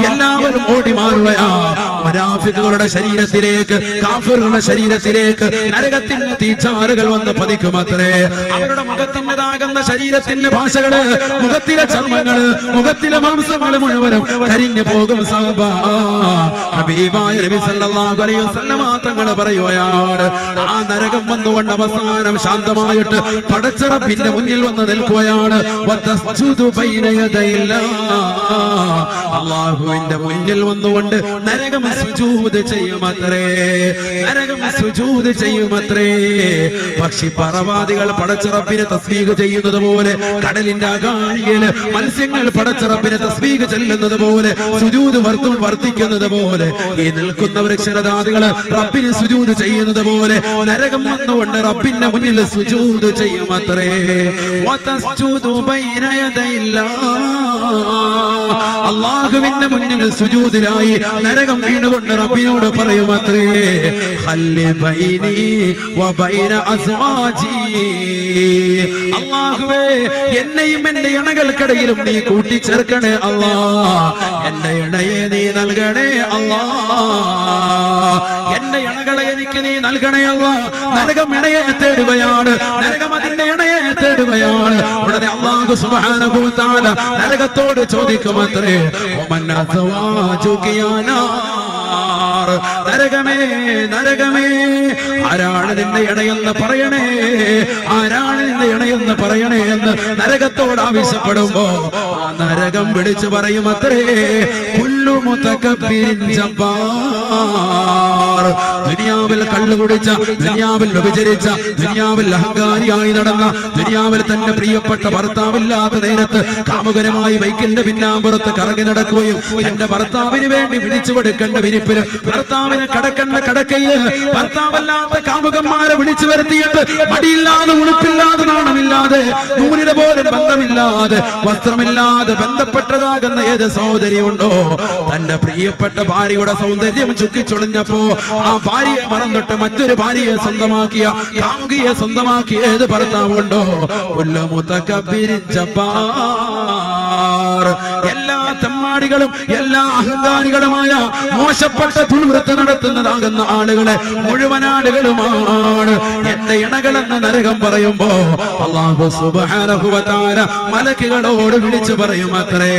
എല്ലാവരും ഓടി മാറുകയാണ്. മുനാഫിഖുകളുടെ ശരീരത്തിലേക്ക്, കാഫിറുകളുടെ ശരീരത്തിലേക്ക് നരകത്തിന്റെ തീച്ചാലുകൾ വന്ന് പതിക്കുമത്രേ. അവരുടെ മുഖത്തിൻ്റെതാകുന്ന ശരീരത്തിന്റെ ഭാഷകള്, മുഖത്തിലെ ചർമ്മങ്ങള്, മുഖത്തിലെ മാംസങ്ങള് മുഴുവനും കരിഞ്ഞു പോകും സാബ. ഹബീബായ നബി സല്ലല്ലാഹു അലൈഹി വസല്ലം തങ്ങള് പറയുകയാണ്, ആ നരകം വന്നുകൊണ്ട് അവസാനം ശാന്തമായിട്ട് പടച്ചറപ്പിന്റെ മുന്നിൽ വന്ന് നിൽക്കുകയാണ്. അല്ലാഹുവിന്റെ മുന്നിൽ വന്നുകൊണ്ട് നരകം സുജൂദ് ചെയ്യുമത്രേ, നരകം സുജൂദ് ചെയ്യുമത്രേ. പക്ഷി പറവാദികൾ പടച്ചറപ്പിനെ തസ്ബീഹ് ചെയ്യുന്നത് പോലെ, കടലിന്റെ അഗാഴിയിൽ മത്സ്യങ്ങൾ പടച്ചറപ്പിനെ തസ്ബീഹ് ചെല്ലുന്നത് പോലെ, സുജൂദ് വർദ്ധിക്കുന്നത് പോലെ, ഈ നിൽക്കുന്ന വൃക്ഷലതാദികൾ റബ്ബിന് സുജൂദ് ചെയ്യുന്നത് പോലെ നരകം വന്നുകൊണ്ട് റബ്ബിന്റെ മുന്നിൽ സുജൂദ് ചെയ്യുമത്രേ. അല്ലാഹുവിന്റെ മുന്നിൽ സുജൂദിലായി നരകം വീണുകൊണ്ട് റബ്ബിനോട് പറയുമത്രേ, ഖല്ലി ബൈനി വബൈന അസ്വാജി. അല്ലാഹുവേ, എന്നെയും എന്റെ ഇണകൾക്കിടയിലും നീ കൂട്ടിച്ചേർക്കണേ അല്ലാ. എന്റെ ഇണയെ നീ നൽകണേ അല്ലാ. എന്റെ ഇണകളെ എനിക്ക് നീ നൽകണേ അല്ലാ. നരകം ഇണയെ തേടുകയാണ്, നരകം അതിന്റെ ഇണയെ തേടുകയാണ്. ഉടനെ അല്ലാഹു സുബ്ഹാനഹു വ തആല നരകത്തോട് ചോദിക്കുമത്രേ, വമൻ അസ്വാജുക യാ നാർ. നരകമേ, നരകമേ, ആരാണ് നിന്റെ ഇണയെന്ന് പറയണേ, ആരാണ് നിന്റെ ഇണയെന്ന് പറയണേ എന്ന് നരകത്തോട് ആവശ്യപ്പെടുമ്പോ ആ നരകം വിളിച്ചു പറയുമത്രേ, കുല്ലു മുതകബ്ബിരിൻ ജബ്ബാർ. ദുനിയാവിൽ കള്ളു കുടിച്ച, ദുനിയാവിൽ വ്യഭിചരിച്ച, ദുനിയാവിൽ അഹങ്കാരിയായി നടന്ന, ദുനിയാവിൽ തന്റെ പ്രിയപ്പെട്ട ഭർത്താവില്ലാത്ത നേരത്ത് കാമുകരമായി ബൈക്കിന്റെ പിന്നാമ്പുറത്ത് കറങ്ങി നടക്കുകയും എന്റെ ഭർത്താവിന് വേണ്ടി വിളിച്ചു കൊടുക്കേണ്ട വിരിപ്പിന്, ഭർത്താവിനെ കടക്കേണ്ട കടക്കയില് ഭർത്താവല്ലാത്ത കാമുകന്മാരെ വിളിച്ചു വരുത്തിയിട്ട് മടിയില്ലാതെ, ഉളുപ്പില്ലാതെ, നാണമില്ലാതെ, നൂലിനെ പോലെ ബന്ധമില്ലാതെ, വസ്ത്രമില്ലാതെ ബന്ധപ്പെട്ടതാകുന്ന ഏത് സഹോദരിയുണ്ടോ, തന്റെ പ്രിയപ്പെട്ട ഭാര്യയുടെ സൗന്ദര്യം ചുക്കിച്ചൊളിഞ്ഞപ്പോ ആ ഭാര്യയെ മറന്നിട്ട് മറ്റൊരു ഭാര്യയെ സ്വന്തമാക്കിയ, കാമുകിയെ സ്വന്തമാക്കിയ ഏത് ഭർത്താവുണ്ടോ, എല്ലാ തെമ്മാടികളും എല്ലാ അഹങ്കാരികളുമായ മോശപ്പെട്ട ദുർവൃത്തി നടത്തുന്നതാകുന്ന ആളുകളെ മുഴുവൻ ആളുകളുമാണ് എന്റെ ഇണകളെന്ന് നരകം പറയുമ്പോ അല്ലാഹു സുബ്ഹാനഹു വ തആല മലക്കുകളോട് വിളിച്ചു പറയുമത്രേ,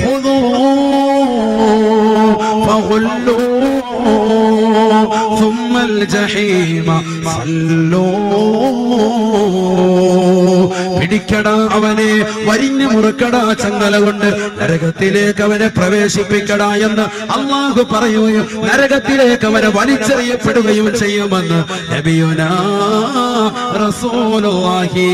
ഖുദൂ ഫഗുല്ലൂ സുമ്മൽ ജഹീമ സല്ലൂ. പിടിക്കടാ അവനെ, വരിഞ്ഞു മുറുക്കടാ ചങ്ങല കൊണ്ട്, നരകത്തിലേക്ക് അവനെ പ്രവേശിപ്പിക്കടാ എന്ന് അല്ലാഹു പറയുകയും നരകത്തിലേക്ക് അവനെ വലിച്ചെറിയപ്പെടുകയും ചെയ്യുമെന്ന് നബിയുനാ റസൂലുള്ളാഹി.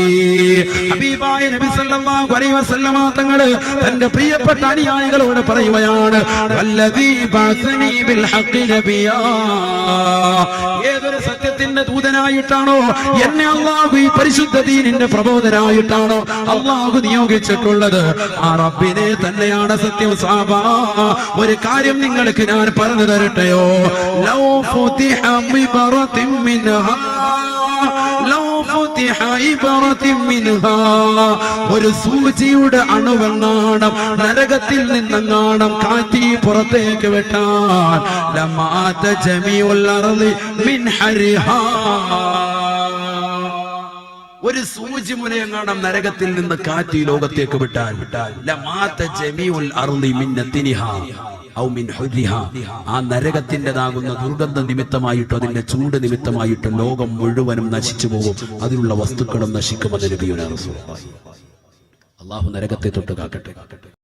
ഹബീബായ നബി സല്ലല്ലാഹു അലൈഹി വസല്ലമ തങ്ങള് തന്റെ പ്രിയപ്പെട്ട അനുയായികളോട് പറയുകയാണ്, വല്ലദീ ബഅസനി ബിൽ ഹഖ് നബിയാ. ഏതൊരു സത്യത്തിന്റെ ദൂതനായിട്ടാണോ എന്നെ അല്ലാഹു ഈ പരിശുദ്ധ ദീനിന്റെ പ്രബോധനായിട്ടാണോ അല്ലാഹു നിയോഗിച്ചിട്ടുള്ളത്, ആ റബ്ബിനെ തന്നെയാണ് സത്യം. സാബാ, ഒരു കാര്യം നിങ്ങൾക്ക് ഞാൻ പറഞ്ഞു തരട്ടെയോ, ലൗ ഫുതിഹ ബിബറത്തിൻ മിൻഹാ, ലൗ ഫുതിഹ ഇബറത്തിൻ മിൻഹാ, ഒരു സൂചിയുടെ അണുവെങ്ങാണം നരകത്തിൽ നിന്നെങ്ങാണം കാറ്റി പുറത്തേക്ക് വിട്ടാൽ ലമാത ജമീഉൽ അർളി മിൻ ഹരിഹാ. ഒരു സൂചി മുനയെങ്ങാണം നരകത്തിൽ നിന്ന് കാറ്റ് ഈ ലോകത്തേക്ക് വിട്ടാൽ ലമാത ജമീഉൽ അർളി മിൻ നതിനിഹാ ഔ മിൻ ഹുരിഹാ. ആ നരകത്തിൻ്റെതാകുന്ന ദുർഗന്ധ നിമിത്തമായിട്ടോ അതിന്റെ ചൂട് നിമിത്തമായിട്ടോ ലോകം മുഴുവനും നശിച്ചു പോകും, അതിലുള്ള വസ്തുക്കളും നശിക്കുമെന്ന് നബിയുനാ റസൂലുള്ളാഹി. അല്ലാഹു നരകത്തെ തൊട്ട് കാക്കട്ടെ.